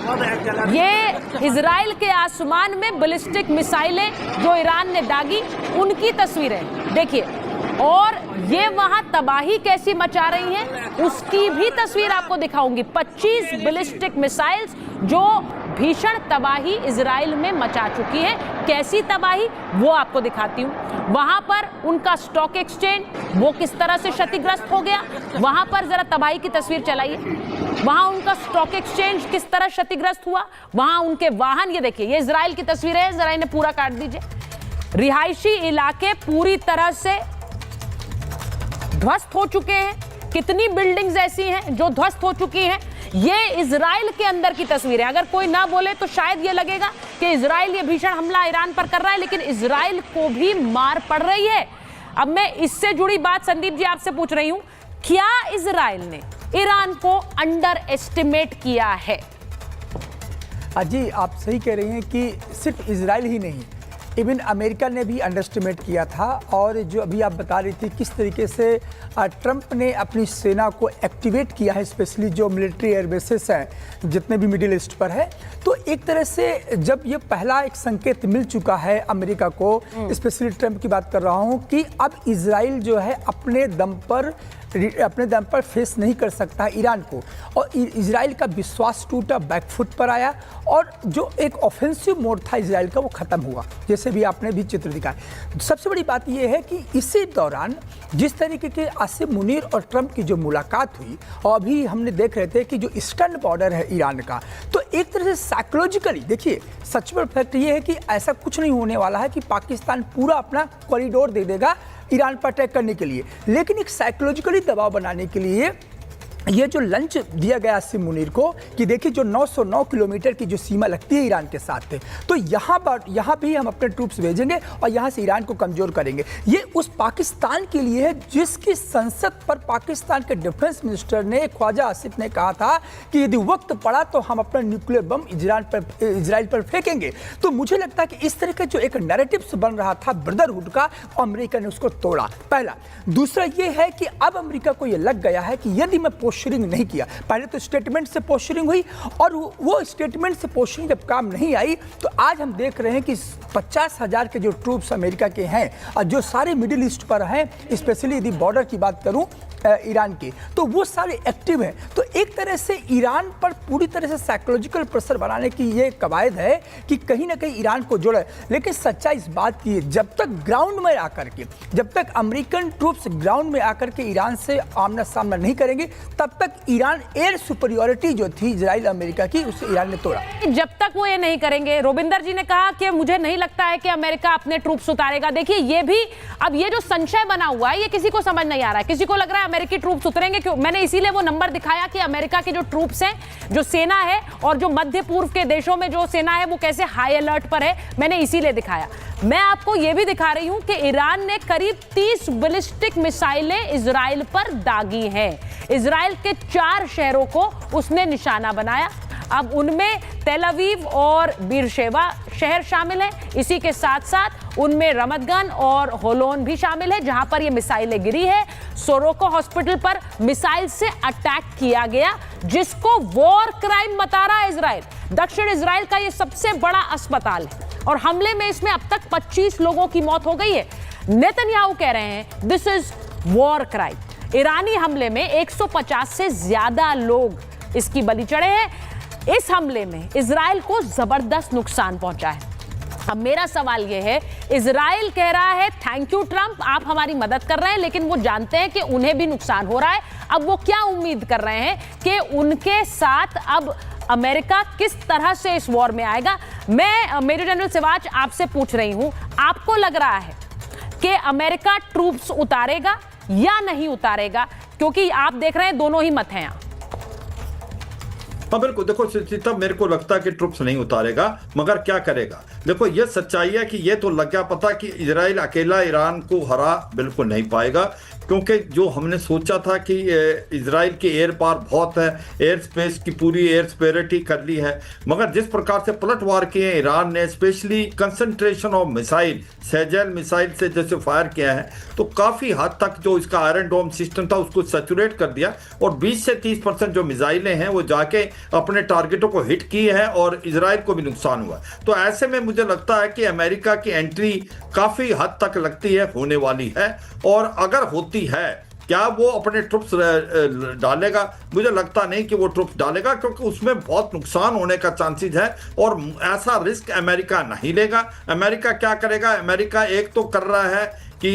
ये इजराइल के आसमान में बैलिस्टिक मिसाइलें जो ईरान ने दागी, उनकी तस्वीरें देखिए, और ये वहां तबाही कैसी मचा रही है उसकी भी तस्वीर आपको दिखाऊंगी। 25 बैलिस्टिक मिसाइल्स जो भीषण तबाही इजराइल में मचा चुकी है। कैसी तबाही वो आपको दिखाती हूं। वहां पर उनका स्टॉक एक्सचेंज वो किस तरह से क्षतिग्रस्त हो गया, वहां पर जरा तबाही की तस्वीर चलाइए। वहां उनका स्टॉक एक्सचेंज किस तरह क्षतिग्रस्त हुआ, वहां उनके वाहन, ये देखिए, ये इजराइल की तस्वीर है, जरा इन्हें पूरा काट दीजिए। रिहायशी इलाके पूरी तरह से ध्वस्त हो चुके हैं। कितनी बिल्डिंग्स ऐसी हैं जो ध्वस्त हो चुकी हैं। ये इजराइल के अंदर की तस्वीर है। अगर कोई ना बोले तो शायद ये लगेगा कि इजराइल ये भीषण हमला ईरान पर कर रहा है, लेकिन इजराइल को भी मार पड़ रही है। अब मैं इससे जुड़ी बात संदीप जी आपसे पूछ रही हूं, क्या इजराइल ने ईरान को अंडर एस्टिमेट किया है? जी, आप सही कह रही हैं कि सिर्फ इजराइल ही नहीं, इवन अमेरिका ने भी अंडरस्टिमेट किया था। और जो अभी आप बता रही थी किस तरीके से ट्रंप ने अपनी सेना को एक्टिवेट किया है, स्पेशली जो मिलिट्री एयरबेसेस हैं जितने भी मिडिल ईस्ट पर है, तो एक तरह से जब ये पहला एक संकेत मिल चुका है अमेरिका को, स्पेशली ट्रंप की बात कर रहा हूँ, कि अब इजराइल जो है अपने दम पर फेस नहीं कर सकता ईरान को, और इजराइल का विश्वास टूटा, बैकफुट पर आया, और जो एक ऑफेंसिव मोड था इजराइल का वो खत्म हुआ, जैसे भी आपने भी चित्र दिखाया। सबसे बड़ी बात यह है कि इसी दौरान जिस तरीके के आसिफ मुनीर और ट्रंप की जो मुलाकात हुई, और अभी हमने देख रहे थे कि जो ईस्टर्न बॉर्डर है ईरान का, तो एक तरह से साइकोलॉजिकली देखिए, सच में फैक्ट ये है कि ऐसा कुछ नहीं होने वाला है कि पाकिस्तान पूरा अपना कॉरिडोर दे देगा ईरान पर अटैक करने के लिए, लेकिन एक साइकोलॉजिकली दबाव बनाने के लिए ये जो लंच दिया गया आसिफ मुनीर को कि देखिए जो 909 किलोमीटर की जो सीमा लगती है ईरान के साथ थे, तो यहाँ भी हम अपने ट्रूप्स भेजेंगे और यहाँ से ईरान को कमज़ोर करेंगे। ये उस पाकिस्तान के लिए है जिसकी संसद पर पाकिस्तान के डिफेंस मिनिस्टर ने, ख्वाजा आसिफ ने कहा था कि यदि वक्त पड़ा तो हम अपना न्यूक्लियर बम इजराइल पर फेंकेंगे। तो मुझे लगता है कि इस तरह का जो एक नैरेटिव बन रहा था ब्रदरहुड का, अमेरिका ने उसको तोड़ा, पहला। दूसरा ये है कि अब अमेरिका को ये लग गया है कि यदि मैं पोस्चरिंग नहीं किया, पहले तो स्टेटमेंट से पोस्चरिंग हुई, और वो स्टेटमेंट से पोस्चरिंग जब काम नहीं आई, तो आज हम देख रहे हैं कि 50,000 के जो ट्रूप्स अमेरिका के हैं और जो सारे मिडिल ईस्ट पर हैं, स्पेशली यदि बॉर्डर की बात करूं ईरान की, तो वो सारे एक्टिव हैं। तो एक तरह से ईरान पर पूरी तरह से साइकोलॉजिकल प्रेशर बनाने की ये कवायद है कि कहीं ना कहीं ईरान को जोड़े। लेकिन सच्चाई इस बात की है, जब तक ग्राउंड में आकर के, जब तक अमेरिकन ट्रूप्स ग्राउंड में आकर के ईरान से आमना सामना नहीं करेंगे, तब तक ईरान एयर सुपरियोरिटी जो थी इजराइल अमेरिका की, उसे ईरान ने तोड़ा। जब तक वो ये नहीं करेंगे, रोबिंदर जी ने कहा कि मुझे नहीं लगता है कि अमेरिका अपने ट्रूप्स उतारेगा। देखिए ये भी, अब ये जो संशय बना हुआ है, ये किसी को समझ नहीं आ रहा है। किसी को लग रहा है अमेरिकी ट्रूप्स उतरेंगे, क्यों? मैंने इसीलिए वो नंबर दिखाया कि अमेरिका के जो ट्रूप्स हैं, जो सेना है, और जो मध्य पूर्व के देशों में जो सेना है वो कैसे हाई अलर्ट पर है, मैंने इसीलिए दिखाया। मैं आपको ये भी दिखा रही हूं कि ईरान ने करीब 30 बैलिस्टिक मिसाइलें इजराइल पर दागी हैं। इजराइल के 4 शहरों को उसने निशाना बनाया। अब उनमें तेल अवीव और बीरशेवा शहर शामिल हैं। इसी के साथ साथ उनमें रमतगन और होलोन भी शामिल है, जहां पर ये मिसाइलें गिरी है। सोरोको हॉस्पिटल पर मिसाइल से अटैक किया गया, जिसको वॉर क्राइम बता रहा है इजराइल। दक्षिण इजराइल का ये सबसे बड़ा अस्पताल है, और हमले में इसमें अब तक 25 लोगों की मौत हो गई है। नेतन्याहू कह रहे हैं दिस इज वॉर क्राइम। ईरानी हमले में 150 से ज्यादा लोग इसकी बलि चढ़े हैं। इस हमले में इजराइल को जबरदस्त नुकसान पहुंचा है। अब मेरा सवाल यह है, इजराइल कह रहा है थैंक यू ट्रंप, आप हमारी मदद कर रहे हैं, लेकिन वो जानते हैं कि उन्हें भी नुकसान हो रहा है। अब वो क्या उम्मीद कर रहे हैं कि उनके साथ अब अमेरिका किस तरह से इस वॉर में आएगा? मैं मेजर जनरल सिवाच आपसे पूछ रही हूं, आपको लग रहा है कि अमेरिका ट्रूप्स उतारेगा या नहीं उतारेगा? क्योंकि आप देख रहे हैं दोनों ही मत हैं। हाँ बिल्कुल, देखो सीता, मेरे को लगता है कि ट्रुप्स नहीं उतारेगा, मगर क्या करेगा? देखो ये सच्चाई है कि ये तो लग गया पता कि इजराइल अकेला ईरान को हरा बिल्कुल नहीं पाएगा, क्योंकि जो हमने सोचा था कि इजराइल की एयर पावर बहुत है, एयर स्पेस की पूरी एयर सुपेरिटी कर ली है, मगर जिस प्रकार से पलटवार किए ईरान ने, specially concentration of missile, Sejjil missile से जैसे फायर किया है, तो काफ़ी हद तक जो इसका आयरन डोम सिस्टम था उसको सैचुरेट कर दिया, और 20 से 30% जो मिसाइलें हैं वो जाके अपने टारगेटों को हिट की है और इजराइल को भी नुकसान हुआ। तो ऐसे में मुझे लगता है कि अमेरिका की एंट्री काफ़ी हद तक लगती है होने वाली है, और अगर होती है, क्या वो अपने ट्रुप्स डालेगा? मुझे लगता नहीं कि वो ट्रुप्स डालेगा, क्योंकि उसमें बहुत नुकसान होने का चांसेस है, और ऐसा रिस्क अमेरिका नहीं लेगा। अमेरिका क्या करेगा? अमेरिका एक तो कर रहा है कि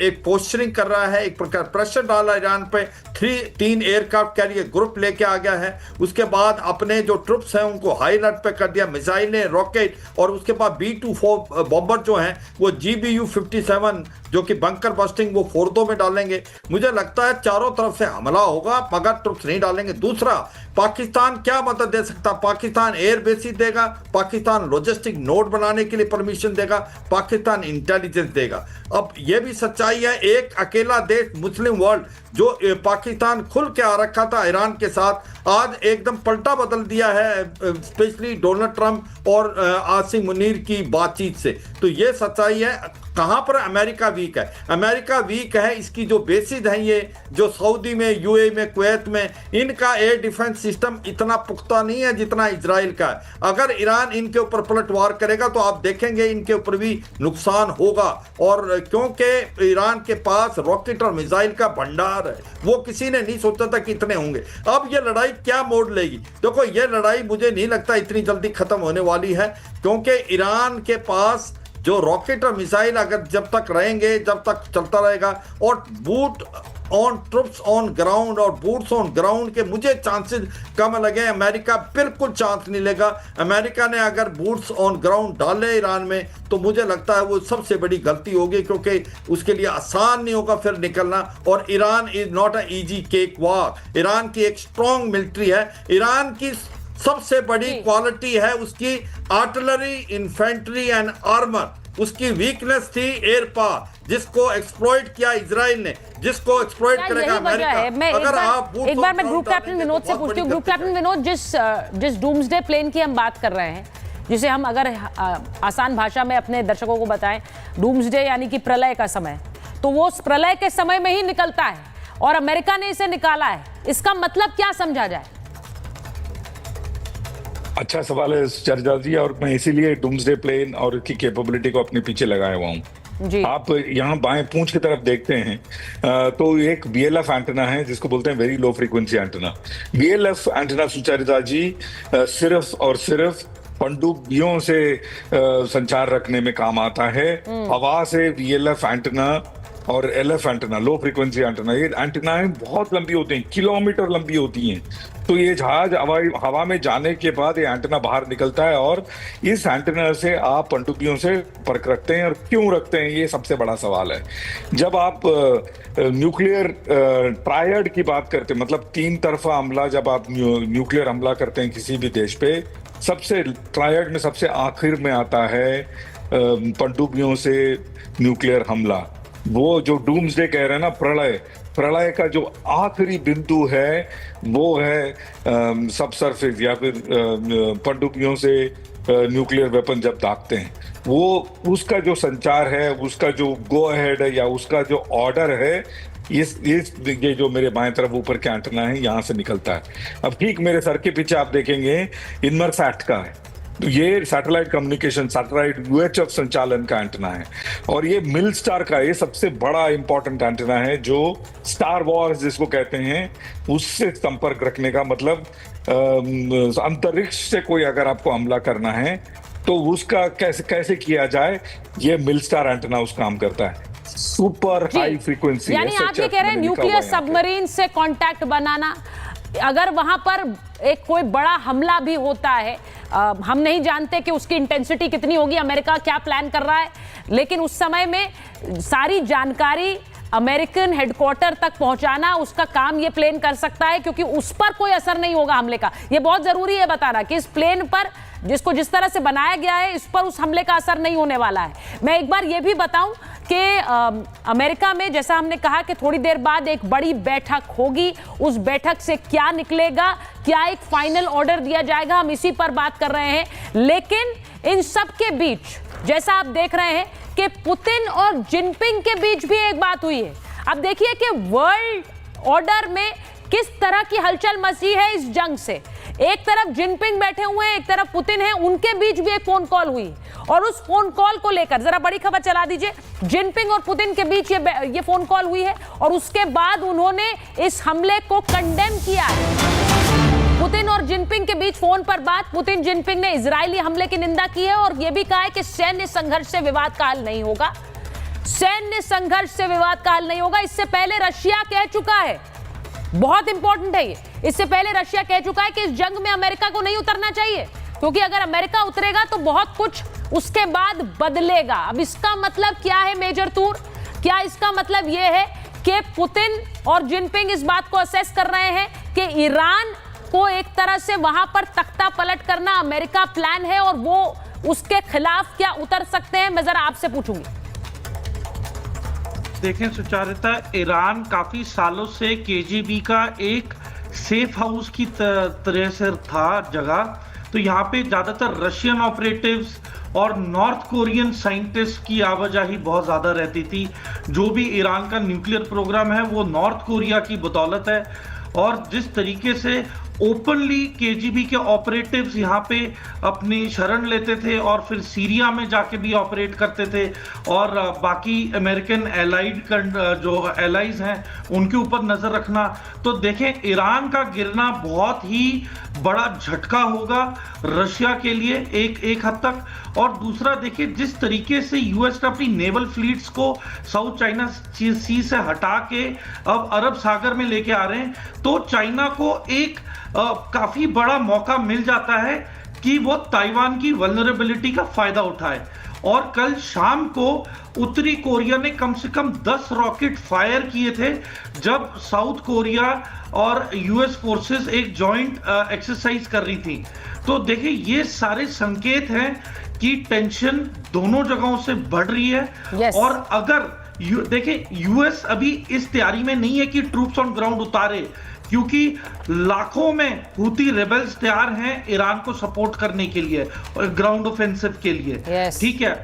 एक पोस्चरिंग कर रहा है, एक प्रकार प्रेशर डाला ईरान पे, 3 एयरक्राफ्ट कैरियर ग्रुप लेके आ गया है। उसके बाद अपने जो ट्रुप्स हैं उनको हाई अलर्ट पे कर दिया, मिसाइलें, रॉकेट, और उसके बाद B-24 बॉम्बर जो हैं वो GBU-57 जो कि बंकर बस्टिंग, वो फोर्दो में डालेंगे। मुझे लगता है चारों तरफ से हमला होगा, मगर ट्रुप्स नहीं डालेंगे। दूसरा, पाकिस्तान क्या मदद दे सकता? पाकिस्तान एयर बेसिस देगा, पाकिस्तान लॉजिस्टिक नोड बनाने के लिए परमिशन देगा, पाकिस्तान इंटेलिजेंस देगा। अब यह भी सच्चाई है, एक अकेला देश मुस्लिम वर्ल्ड जो पाकिस्तान खुल के आ रखा था ईरान के साथ, आज एकदम पलटा बदल दिया है, स्पेशली डोनाल्ड ट्रंप और आसिम मुनीर की बातचीत से। तो ये सच्चाई है। कहां पर अमेरिका वीक है? अमेरिका वीक है, इसकी जो बेसिस हैं, ये जो सऊदी में, यूएई में, कुवैत में, इनका एयर डिफेंस सिस्टम इतना पुख्ता नहीं है जितना इजराइल का है। अगर ईरान इनके ऊपर पलटवार करेगा तो आप देखेंगे इनके ऊपर भी नुकसान होगा। और क्योंकि ईरान के पास रॉकेट और मिसाइल का भंडार है, वो किसी ने नहीं सोचा था कि इतने होंगे। अब ये लड़ाई क्या मोड़ लेगी? देखो, ये लड़ाई मुझे नहीं लगता इतनी जल्दी खत्म होने वाली है, क्योंकि ईरान के पास जो रॉकेट और मिसाइल अगर जब तक रहेंगे, जब तक चलता रहेगा, और boot on troops on ground और बूट्स ऑन ग्राउंड के मुझे चांसेस कम लगे। अमेरिका बिल्कुल चांस नहीं लेगा। अमेरिका ने अगर बूट्स ऑन ग्राउंड डाले ईरान में तो मुझे लगता है वो सबसे बड़ी गलती होगी, क्योंकि उसके लिए आसान नहीं होगा फिर निकलना। और Iran is not a easy cake war. Iran की एक स्ट्रॉन्ग मिलिट्री है। ईरान की सबसे बड़ी क्वालिटी है उसकी आर्टिलरी, इन्फेंट्री एंड आर्मर। उसकी वीकनेस थी एयर पावर, जिसको एक्सप्लॉइट किया इजराइल ने, जिसको एक्सप्लॉइट करेगा अमेरिका। अगर आप एक बार मैं ग्रुप कैप्टन विनोद से पूछती हूँ। ग्रुप कैप्टन विनोद, जिस डूम्सडे प्लेन की हम बात कर रहे हैं, जिसे हम अगर आसान भाषा में अपने दर्शकों को बताएं, डूम्सडे यानी कि प्रलय का समय, तो वो प्रलय के समय में ही निकलता है और अमेरिका ने इसे निकाला है। इसका मतलब क्या समझा जाए? अच्छा सवाल है चर्चा जी, और मैं इसीलिए डूम्सडे प्लेन और इसकी कैपेबिलिटी को अपने पीछे लगाया हुआ हूँ। आप यहाँ बाएं पूंछ की तरफ देखते हैं तो एक VLF एंटेना है जिसको बोलते हैं very low frequency antenna. VLF antenna Sucharita ji सिर्फ और सिर्फ पनडुब्बियों से संचार रखने में काम आता है। हवा से VLF एंटेना और LF एंटेना, लो फ्रीक्वेंसी एंटेना, ये एंटेनाएं बहुत लंबी होती हैं, किलोमीटर लंबी होती हैं। तो ये जहाज हवा में जाने के बाद ये एंटेना बाहर निकलता है और इस एंटेना से आप पनडुब्बियों से संपर्क रखते हैं। और क्यों रखते हैं, ये सबसे बड़ा सवाल है। जब आप न्यूक्लियर ट्रायड की बात करते हैं, मतलब 3 तरफा हमला, जब आप न्यूक्लियर हमला करते हैं किसी भी देश पे, सबसे ट्रायड में सबसे आखिर में आता है पनडुब्बियों से न्यूक्लियर हमला। वो जो डूम्सडे कह रहे हैं ना, प्रलय का जो आखिरी बिंदु है वो है सबसरफेस या फिर पनडुब्बियों से न्यूक्लियर वेपन जब दागते हैं, वो उसका जो संचार है, उसका जो गो अहेड है या उसका जो ऑर्डर है, ये जो मेरे बाएं तरफ ऊपर के एंटेना है यहाँ से निकलता है। अब ठीक मेरे सर के पीछे आप देखेंगे इनमरसैट का है, तो ये सैटेलाइट कम्युनिकेशन, सैटेलाइट UHF संचालन का एंटेना है। और ये मिलस्टार का ये सबसे बड़ा इंपॉर्टेंट एंटेना है, जो स्टार वॉर्स जिसको कहते हैं उससे संपर्क रखने का मतलब अंतरिक्ष से कोई अगर आपको हमला करना है तो उसका कैसे किया जाए, ये मिलस्टार एंटेना उस काम करता है। सुपर हाई फ्रीक्वेंसी, यानी आप ये कह रहे हैं न्यूक्लियर सबमरीन से कांटेक्ट बनाना, अगर वहां पर एक कोई बड़ा हमला भी होता है, हम नहीं जानते कि उसकी इंटेंसिटी कितनी होगी, अमेरिका क्या प्लान कर रहा है, लेकिन उस समय में सारी जानकारी अमेरिकन हेडक्वार्टर तक पहुंचाना, उसका काम ये प्लेन कर सकता है, क्योंकि उस पर कोई असर नहीं होगा हमले का। ये बहुत जरूरी है बताना कि इस प्लेन पर, जिसको जिस तरह से बनाया गया है, इस पर उस हमले का असर नहीं होने वाला है। मैं एक बार ये भी बताऊं कि अमेरिका में, जैसा हमने कहा कि थोड़ी देर बाद एक बड़ी बैठक होगी, उस बैठक से क्या निकलेगा, क्या एक फाइनल ऑर्डर दिया जाएगा, हम इसी पर बात कर रहे हैं। लेकिन इन सब के बीच जैसा आप देख रहे हैं कि पुतिन और जिनपिंग के बीच भी एक बात हुई है। अब देखिए कि वर्ल्ड ऑर्डर में किस तरह की हलचल मची है इस जंग से। एक तरफ जिनपिंग बैठे हुए हैं, एक तरफ पुतिन है, उनके बीच भी एक फोन कॉल हुई और उस फोन कॉल को लेकर जरा बड़ी खबर चला दीजिए। जिनपिंग और पुतिन के बीच ये फोन कॉल हुई है और उसके बाद उन्होंने इस हमले को कंडेम किया है। पुतिन और जिनपिंग के बीच फोन पर बात, पुतिन जिनपिंग ने इजरायली हमले की निंदा की है और यह भी कहा है कि सैन्य संघर्ष से विवाद का हल नहीं होगा। सैन्य संघर्ष से विवाद का हल नहीं होगा। इससे पहले रशिया कह चुका है, बहुत इंपॉर्टेंट है ये, इससे पहले रशिया कह चुका है कि इस जंग में अमेरिका को नहीं उतरना चाहिए, क्योंकि अगर अमेरिका उतरेगा तो बहुत कुछ उसके बाद बदलेगा। अब इसका मतलब क्या है मेजर तूर? क्या इसका मतलब यह है कि पुतिन और जिनपिंग इस बात को असेस कर रहे हैं कि ईरान को एक तरह से वहां पर तख्ता पलट करना अमेरिका प्लान है और वो उसके खिलाफ क्या उतर सकते हैं? मैं जरा आपसे पूछूंगी। देखें सुचारिता, ईरान काफी सालों से केजीबी का एक सेफ हाउस की तरह से था जगह। तो यहाँ पे ज्यादातर रशियन ऑपरेटिव्स और नॉर्थ कोरियन साइंटिस्ट की आवाजाही बहुत ज्यादा रहती थी। जो भी ईरान का न्यूक्लियर प्रोग्राम है वो नॉर्थ कोरिया की बदौलत है। और जिस तरीके से ओपनली केजीबी के ऑपरेटिव्स यहाँ पे अपनी शरण लेते थे और फिर सीरिया में जाके भी ऑपरेट करते थे और बाकी अमेरिकन एलाइड जो एलाइज हैं उनके ऊपर नजर रखना, तो देखें ईरान का गिरना बहुत ही बड़ा झटका होगा रशिया के लिए एक हद तक। और दूसरा देखिए जिस तरीके से यूएस ने अपनी नेवल फ्लीट्स को साउथ चाइना सी से हटा के अब अरब सागर में लेके आ रहे हैं, तो चाइना को एक काफी बड़ा मौका मिल जाता है कि वो ताइवान की वल्नरेबिलिटी का फायदा उठाए। और कल शाम को उत्तरी कोरिया ने कम से कम 10 रॉकेट फायर किए थे जब साउथ कोरिया और यूएस फोर्सेस एक जॉइंट एक्सरसाइज कर रही थी। तो देखिए ये सारे संकेत हैं कि टेंशन दोनों जगहों से बढ़ रही है। और अगर देखिए यूएस अभी इस तैयारी में नहीं है कि ट्रूप्स ऑन ग्राउंड उतारे, क्योंकि लाखों में हुती रेबल्स तैयार हैं ईरान को सपोर्ट करने के लिए ग्राउंड ऑफेंसिव के लिए। ठीक है,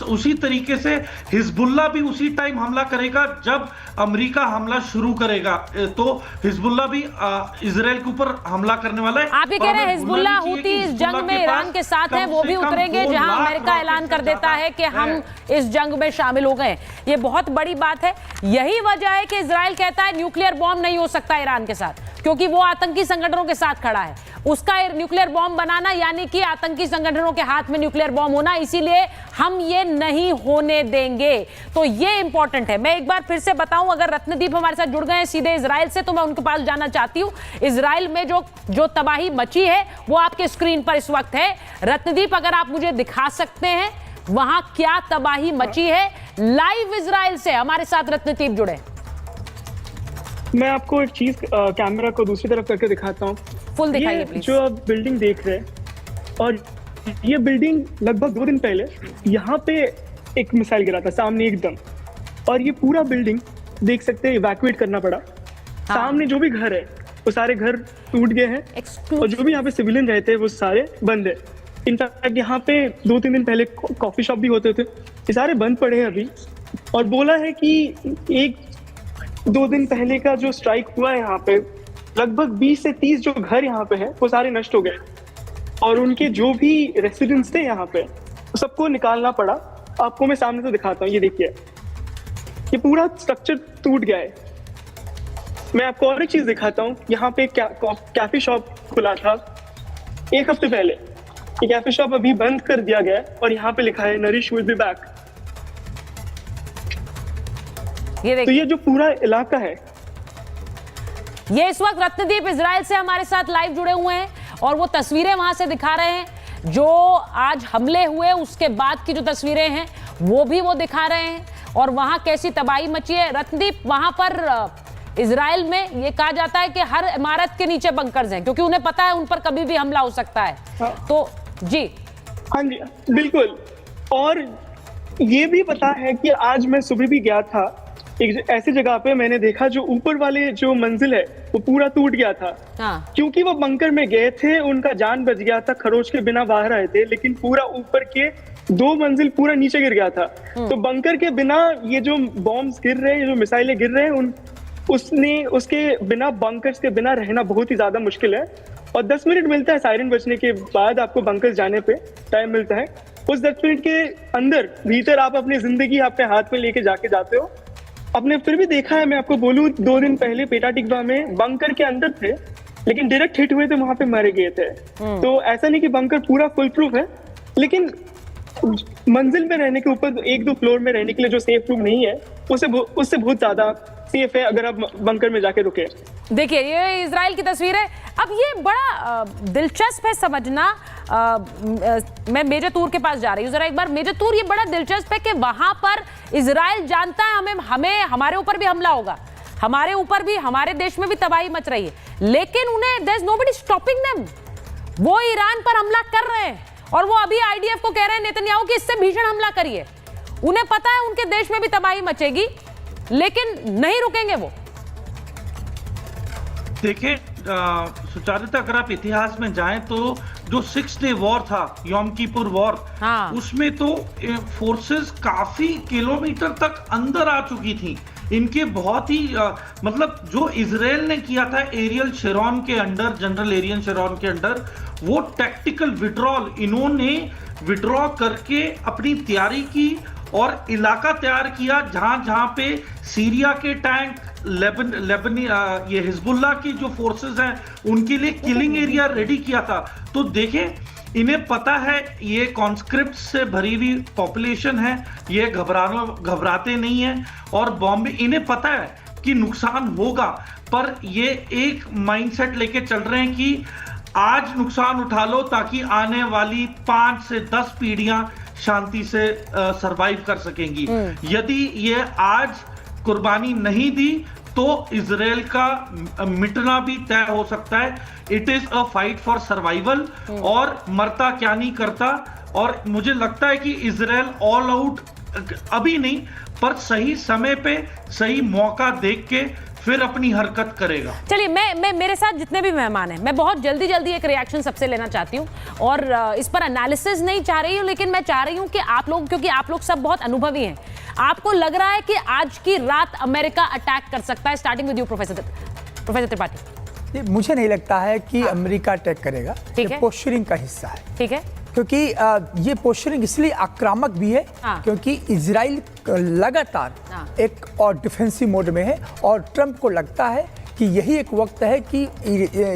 उसी तरीके से हिजबुल्ला भी उसी टाइम हमला करेगा जब अमेरिका हमला शुरू करेगा। तो हिजबुल्ला भी इजराइल के ऊपर हमला करने वाला है। आप ये कह रहे हैं हिजबुल्ला हुती इस जंग में ईरान के साथ है, वो भी उतरेंगे जहां अमेरिका ऐलान कर देता है कि हम इस जंग में शामिल हो गए। ये बहुत बड़ी बात है। यही वजह है कि इजराइल कहता है न्यूक्लियर बॉम्ब नहीं हो सकता ईरान के साथ, क्योंकि वो आतंकी संगठनों के साथ खड़ा है। उसका न्यूक्लियर बॉम्ब बनाना यानी कि आतंकी संगठनों के हाथ में न्यूक्लियर बॉम्ब होना, इसीलिए हम ये नहीं होने देंगे। तो ये इंपॉर्टेंट है। मैं एक बार फिर से बताऊं, अगर रत्नदीप हमारे साथ जुड़ गए हैं सीधे इजराइल से, तो मैं उनके पास जाना चाहती हूं। इजराइल में जो तबाही मची है वो आपके स्क्रीन पर इस वक्त है। रत्नदीप, अगर आप मुझे दिखा सकते हैं वहां क्या तबाही मची है लाइव इजराइल से, हमारे साथ रत्नदीप जुड़े। मैं आपको एक चीज कैमरा को दूसरी तरफ करके दिखाता हूँ। फुल दिखाइए प्लीज। जो आप बिल्डिंग देख रहे हैं, और ये बिल्डिंग लगभग 2 दिन पहले यहाँ पे एक मिसाइल गिरा था सामने एकदम, और ये पूरा बिल्डिंग देख सकते हैं इवैक्यूएट करना पड़ा। सामने जो भी घर है वो सारे घर टूट गए हैं, और जो भी यहाँ पे सिविलियन रहते हैं वो सारे बंद है। इनफैक्ट यहाँ पे 2-3 दिन पहले कॉफी शॉप भी होते थे, ये सारे बंद पड़े हैं अभी। और बोला है कि 1-2 दिन पहले का जो स्ट्राइक हुआ है यहाँ पे, लगभग 20 से 30 जो घर यहाँ पे है वो सारे नष्ट हो गए, और उनके जो भी रेसिडेंट्स थे यहाँ पे सबको निकालना पड़ा। आपको मैं सामने से दिखाता हूँ, ये देखिए, ये पूरा स्ट्रक्चर टूट गया है। मैं आपको और एक चीज दिखाता हूँ। यहाँ पे कैफे शॉप खुला था 1 हफ्ते पहले, ये कैफे शॉप अभी बंद कर दिया गया है, और यहाँ पे लिखा है नरिश विल बी बैक। तो ये जो पूरा इलाका है, ये इस वक्त रत्नदीप इजराइल से हमारे साथ लाइव जुड़े हुए हैं, और वो तस्वीरें वहां से दिखा रहे हैं जो आज हमले हुए उसके बाद की जो तस्वीरें हैं वो भी वो दिखा रहे हैं, और वहां कैसी तबाही मची है। रत्नदीप, वहां पर इजराइल में ये कहा जाता है कि हर इमारत के नीचे बंकर्स हैं, क्योंकि उन्हें पता है उन पर कभी भी हमला हो सकता है। तो जी हाँ जी बिल्कुल। और ये भी पता है कि आज मैं सुबह भी गया था एक ऐसी जगह पे, मैंने देखा जो ऊपर वाले जो मंजिल है वो पूरा टूट गया था। क्योंकि वो बंकर में गए थे, उनका जान बच गया था, खरोच के बिना बाहर आए थे, लेकिन पूरा ऊपर के 2 मंजिल पूरा नीचे गिर गया था। तो बंकर के बिना ये जो बॉम्ब्स गिर रहे हैं, ये जो मिसाइलें गिर रहे हैं, उसके बिना, बंकर्स के बिना रहना बहुत ही ज्यादा मुश्किल है। और 10 मिनट मिलता है सायरन बजने के बाद, आपको बंकर जाने पे टाइम मिलता है। उस 10 मिनट के अंदर भीतर आप अपनी जिंदगी अपने हाथ में लेके जाते हो। आपने फिर भी देखा है, मैं आपको बोलूं, 2 दिन पहले पेटा टिकवा में बंकर के अंदर थे, लेकिन डायरेक्ट हिट हुए थे, वहां पे मारे गए थे। तो ऐसा नहीं कि बंकर पूरा फुल प्रूफ है, लेकिन मंजिल में रहने के ऊपर 1-2 फ्लोर में रहने के लिए जो सेफ रूम नहीं है, उससे बहुत ज्यादा सेफ है अगर आप बंकर में जाके रुके। देखिए ये इजराइल की तस्वीर है। अब ये बड़ा दिलचस्प है समझना। मैं मेजर तूर के पास जा रही हूँ, जरा एक बार मेजर तूर, ये बड़ा दिलचस्प है कि वहां पर इजराइल जानता है हमें हमारे ऊपर भी हमला होगा, हमारे ऊपर भी, हमारे देश में भी तबाही मच रही है, लेकिन उन्हें there is nobody stopping them. वो ईरान पर हमला कर रहे हैं, और वो अभी आईडीएफ को कह रहे हैं नेतन्याहू कि इससे भीषण हमला करिए। उन्हें पता है उनके देश में भी तबाही मचेगी, लेकिन नहीं रुकेंगे वो। देखिए सुचारिता, अगर आप इतिहास में जाएं तो जो 6 डे वॉर था, यौम किपुर वॉर, हाँ। उसमें तो फोर्सेस काफी किलोमीटर तक अंदर आ चुकी थी। इनके बहुत ही मतलब जो इजराइल ने किया था एरियल शेरॉन के अंडर, जनरल एरियल शेरॉन के अंडर, वो टैक्टिकल विड्रॉल इन्होंने विड्रॉ करके अपनी तैयारी की और इलाका तैयार किया जहां जहां पे सीरिया के टैंक, लेबनी ये हिजबुल्लाह की जो फोर्सेस हैं उनके लिए किलिंग एरिया रेडी किया था। तो देखें, इन्हें पता है ये कॉन्स्क्रिप्ट से भरी हुई पॉपुलेशन है, ये घबराते नहीं है, और बॉम्बे इन्हें पता है कि नुकसान होगा, पर ये एक माइंडसेट लेके चल रहे हैं कि आज नुकसान उठा लो ताकि आने वाली 5 से 10 पीढ़ियां शांति से सरवाइव कर सकेंगी। यदि ये आज कुर्बानी नहीं दी तो इजराइल का मिटना भी तय हो सकता है। It is a fight for survival, और मरता क्या नहीं करता। और मुझे लगता है कि इजराइल ऑल आउट अभी नहीं, पर सही समय पे सही मौका देख के फिर अपनी हरकत करेगा। चलिए, मैं मेरे साथ जितने भी मेहमान हैं, मैं बहुत जल्दी एक रिएक्शन सबसे लेना चाहती हूँ, और इस पर एनालिसिस नहीं चाह रही हूँ, लेकिन मैं चाह रही हूँ कि आप लोग, क्योंकि आप लोग सब बहुत अनुभवी हैं, आपको लग रहा है कि आज की रात अमेरिका अटैक कर सकता है? Starting with you professor Tripathi. मुझे नहीं लगता है कि अमेरिका अटैक करेगा। ठीक है, पोस्चरिंग का हिस्सा है। ठीक है, क्योंकि ये पोस्चरिंग इसलिए आक्रामक भी है क्योंकि इजराइल लगातार एक और डिफेंसिव मोड में है, और ट्रंप को लगता है कि यही एक वक्त है कि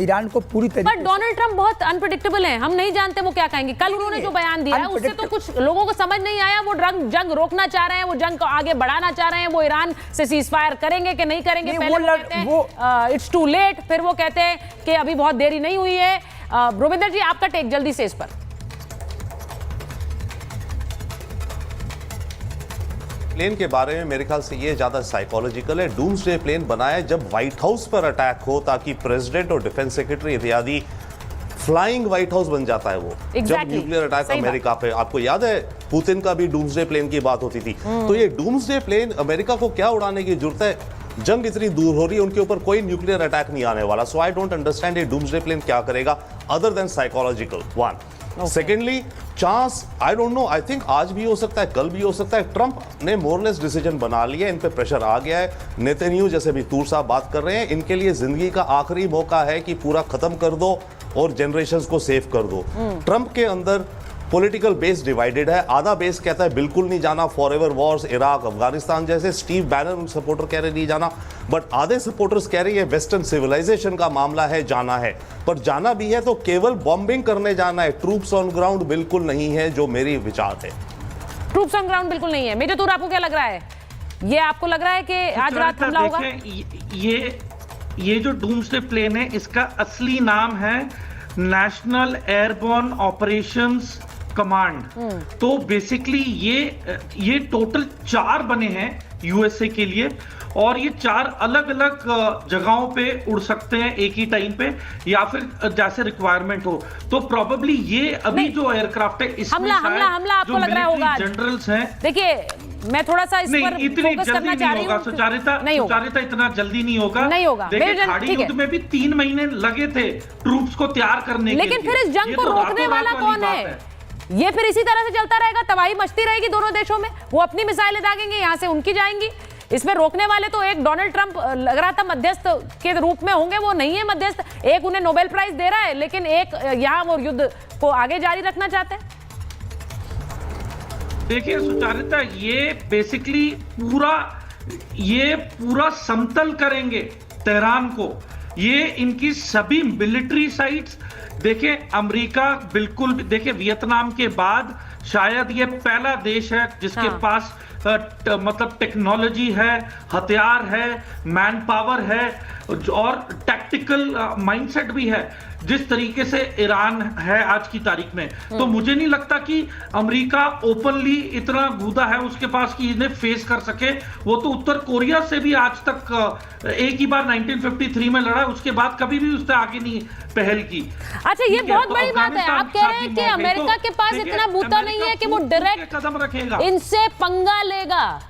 ईरान को पूरी तरीके पर डोनाल्ड ट्रंप बहुत अनप्रेडिक्टेबल हैं, हम नहीं जानते वो क्या कहेंगे। कल उन्होंने जो बयान दिया है उससे तो कुछ लोगों को समझ नहीं आया। वो जंग रोकना चाह रहे हैं, वो जंग को आगे बढ़ाना चाह रहे हैं, वो ईरान से सीजफायर करेंगे कि नहीं करेंगे। पहले वो कहते हैं इट्स टू लेट, फिर वो कहते हैं कि अभी बहुत देरी नहीं हुई है। रोविंदर जी, आपका टेक जल्दी से इस पर। प्लेन के बारे में मेरे ख्याल से ये ज्यादा साइकोलॉजिकल है। डूम्सडे प्लेन बनाया जब व्हाइट हाउस पर अटैक हो, ताकि प्रेसिडेंट और डिफेंस सेक्रेटरी इत्यादि फ्लाइंग व्हाइट हाउस बन जाता है वो। जब न्यूक्लियर अटैक अमेरिका पे, आपको याद है पुतिन का भी डूम्सडे प्लेन की बात होती थी। तो ये डूम्सडे प्लेन अमेरिका को क्या उड़ाने की जरूरत है? जंग इतनी दूर हो रही है, उनके ऊपर कोई न्यूक्लियर अटैक नहीं आने वाला। सो आई डोंट अंडरस्टैंड ये डूम्सडे प्लेन क्या करेगा other than psychological one. Secondly, chance I don't know, I think आज भी हो सकता है, कल भी हो सकता है। ट्रंप ने मोरलेस डिसीजन बना लिया, इन पे प्रेशर आ गया है। नेतन्याहू जैसे भी तूर साहब बात कर रहे हैं, इनके लिए जिंदगी का आखिरी मौका है कि पूरा खत्म कर दो और जनरेशंस को सेव कर दो। ट्रंप के अंदर पॉलिटिकल बेस डिवाइडेड है। आधा बेस कहता है बिल्कुल नहीं जाना, फॉरएवर वॉर्स, इराक, अफगानिस्तान जैसे। स्टीव बैनर उन सपोर्टर कह रहे नहीं जाना, बट आधे सपोर्टर्स कह रहे हैं वेस्टर्न सिविलाइजेशन का मामला है, जाना है। पर जाना भी है तो केवल बॉम्बिंग करने जाना है, ट्रूप्स ऑन ग्राउंड बिल्कुल नहीं है, जो मेरी विचार है। ट्रूप्स ऑन ग्राउंड बिल्कुल नहीं है। मेजर तूर, आपको क्या लग रहा है? ये आपको लग रहा है कि आज रात हमला होगा? ये जो डूम्सडे प्लेन है, इसका असली नाम है नेशनल एयरबोर्न ऑपरेशंस कमांड। तो बेसिकली ये टोटल 4 बने हैं यूएसए के लिए, और ये 4 अलग अलग जगहों पे उड़ सकते हैं एक ही टाइम पे, या फिर जैसे रिक्वायरमेंट हो। तो प्रोबेबली ये अभी जो एयरक्राफ्ट है इसमें हमला आपको लग रहा होगा जनरल्स हैं। देखिए, मैं थोड़ा सा इस पर फोकस करना चाह रही हूं। सुचारिता, इतना जल्दी नहीं होगा। देखिए, खाड़ी युद्ध में भी 3 महीने लगे थे ट्रूप्स को तैयार करने के लिए। लेकिन फिर इस जंग को रोकने वाला कौन है? ये फिर इसी तरह से चलता रहेगा, तबाही मचती रहेगी दोनों देशों में। वो अपनी मिसाइलें दागेंगे, यहाँ से उनकी जाएंगी। इसमें रोकने वाले तो एक डोनाल्ड ट्रंप लग रहा था मध्यस्थ के रूप में होंगे, वो नहीं है मध्यस्थ। एक उन्हें नोबेल प्राइज दे रहा है, लेकिन एक यहाँ वो युद्ध को आगे जारी रखना चाहते हैं। देखिए सुचारिता, ये बेसिकली पूरा समतल करेंगे तेहरान को। ये इनकी सभी मिलिट्री साइट्स, देखिए अमेरिका बिल्कुल, देखिए वियतनाम के बाद शायद ये पहला देश है जिसके पास मतलब टेक्नोलॉजी है, हथियार है, मैन पावर है, और टैक्टिकल माइंडसेट भी है, जिस तरीके से ईरान है आज की तारीख में। तो मुझे नहीं लगता कि अमेरिका ओपनली इतना गूदा है उसके पास कि इन्हें फेस कर सके। वो तो उत्तर कोरिया से भी आज तक एक ही बार 1953 में लड़ा, उसके बाद कभी भी उसने आगे नहीं पहल की। अच्छा, ये बहुत बड़ी बात है। आप कह रहे हैं कि अमेरिका के पास इतना बूता नहीं है कि वो डायरेक्ट कदम रखेगा, इनसे पंगा लेगा।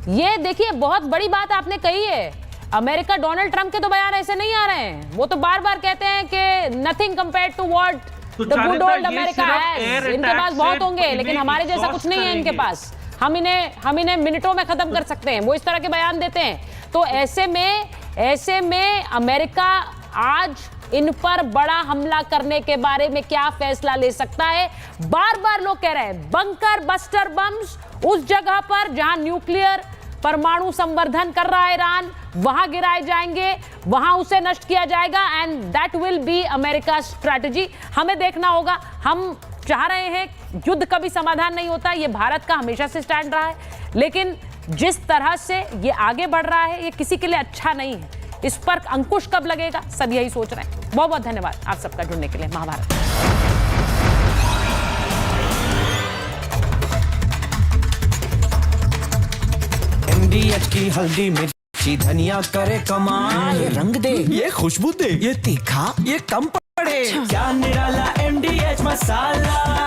ये देखिए बहुत बड़ी बात आपने कही है। अमेरिका, डोनाल्ड ट्रंप के तो बयान ऐसे नहीं आ रहे हैं, वो तो बार बार कहते हैं कि nothing compare to what the good old America है। इनके पास बहुत होंगे लेकिन हमारे जैसा कुछ नहीं है इनके पास, हम इन्हें मिनटों में खत्म कर सकते हैं, वो इस तरह के बयान देते हैं। तो ऐसे में अमेरिका आज इन पर बड़ा हमला करने के बारे में क्या फैसला ले सकता है? बार बार लोग कह रहे हैं बंकर बस्टर बम्स उस जगह पर जहां न्यूक्लियर परमाणु संवर्धन कर रहा है ईरान, वहां गिराए जाएंगे, वहां उसे नष्ट किया जाएगा and that will be America strategy. हमें देखना होगा। हम चाह रहे हैं युद्ध कभी समाधान नहीं होता, ये भारत का हमेशा से स्टैंड रहा है, लेकिन जिस तरह से ये आगे बढ़ रहा है ये किसी के लिए अच्छा नहीं है। इस पर अंकुश कब लगेगा, सब यही सोच रहे हैं। बहुत बहुत धन्यवाद आप सबका जुड़ने के लिए महाभारत। MDH की हल्दी मिर्ची धनिया करे कमाल, ये रंग दे, ये खुशबू दे, ये तीखा, ये कम पड़े, क्या निराला MDH मसाला।